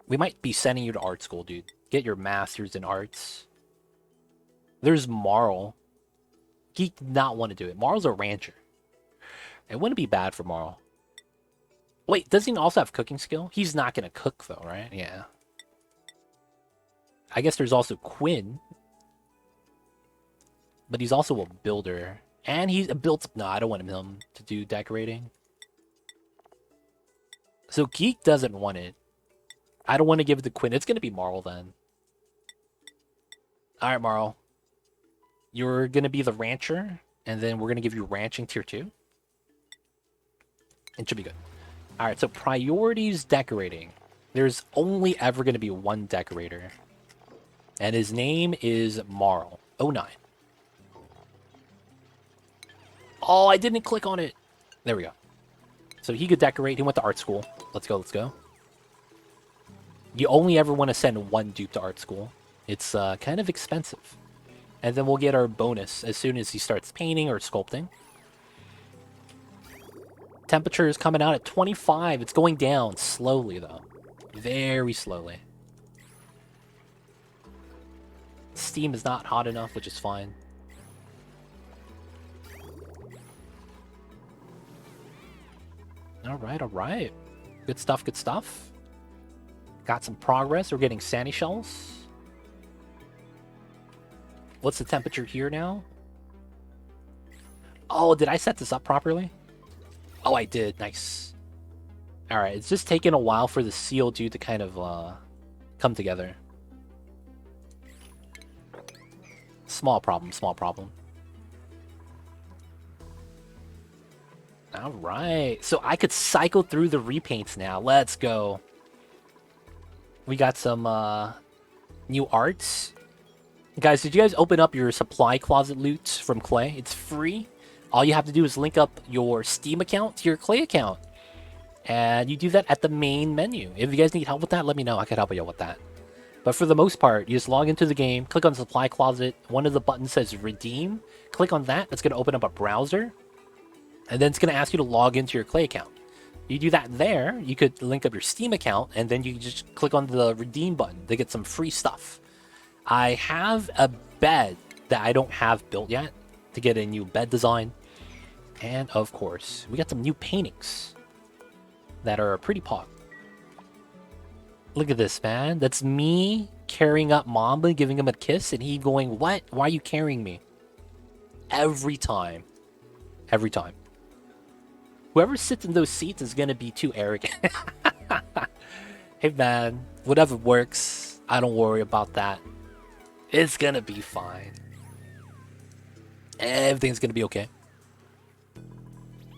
We might be sending you to art school, dude. Get your master's in arts. There's Marl. Geek did not want to do it. Marl's a rancher. It wouldn't be bad for Marl. Wait, does he also have cooking skill? He's not going to cook, though, right? Yeah. I guess there's also Quinn. But he's also a builder. And he's a built... No, I don't want him to do decorating. So Geek doesn't want it. I don't want to give it to Quinn. It's going to be Marl, then. Alright, Marl. You're going to be the rancher. And then we're going to give you ranching tier 2. It should be good. Alright, so priorities decorating. There's only ever going to be one decorator. And his name is Marl. 09. Oh, I didn't click on it. There we go. So he could decorate. He went to art school. Let's go, let's go. You only ever want to send one dupe to art school. It's kind of expensive. And then we'll get our bonus as soon as he starts painting or sculpting. Temperature is coming out at 25. It's going down slowly, though. Very slowly. Steam is not hot enough, which is fine. Alright, alright. Good stuff, good stuff. Got some progress. We're getting sandy shells. What's the temperature here now? Oh, did I set this up properly? Oh, I did. Nice. All right, it's just taking a while for the CO2 to kind of come together. Small problem, small problem. All right, so I could cycle through the repaints now. Let's go. We got some new arts. Guys, did you guys open up your supply closet loot from Clay? It's free. All you have to do is link up your Steam account to your Clay account. And you do that at the main menu. If you guys need help with that, let me know. I can help you with that. But for the most part, you just log into the game, click on Supply Closet. One of the buttons says Redeem. Click on that. That's going to open up a browser. And then it's going to ask you to log into your Clay account. You do that there, you could link up your Steam account, and then you can just click on the Redeem button to get some free stuff. I have a bed that I don't have built yet to get a new bed design. And of course, we got some new paintings that are pretty pog. Look at this, man. That's me carrying up Mamba, giving him a kiss, and he going, "What? Why are you carrying me?" Every time. Every time. Whoever sits in those seats is gonna be too arrogant. Hey, man. Whatever works. I don't worry about that. It's gonna be fine. Everything's gonna be okay.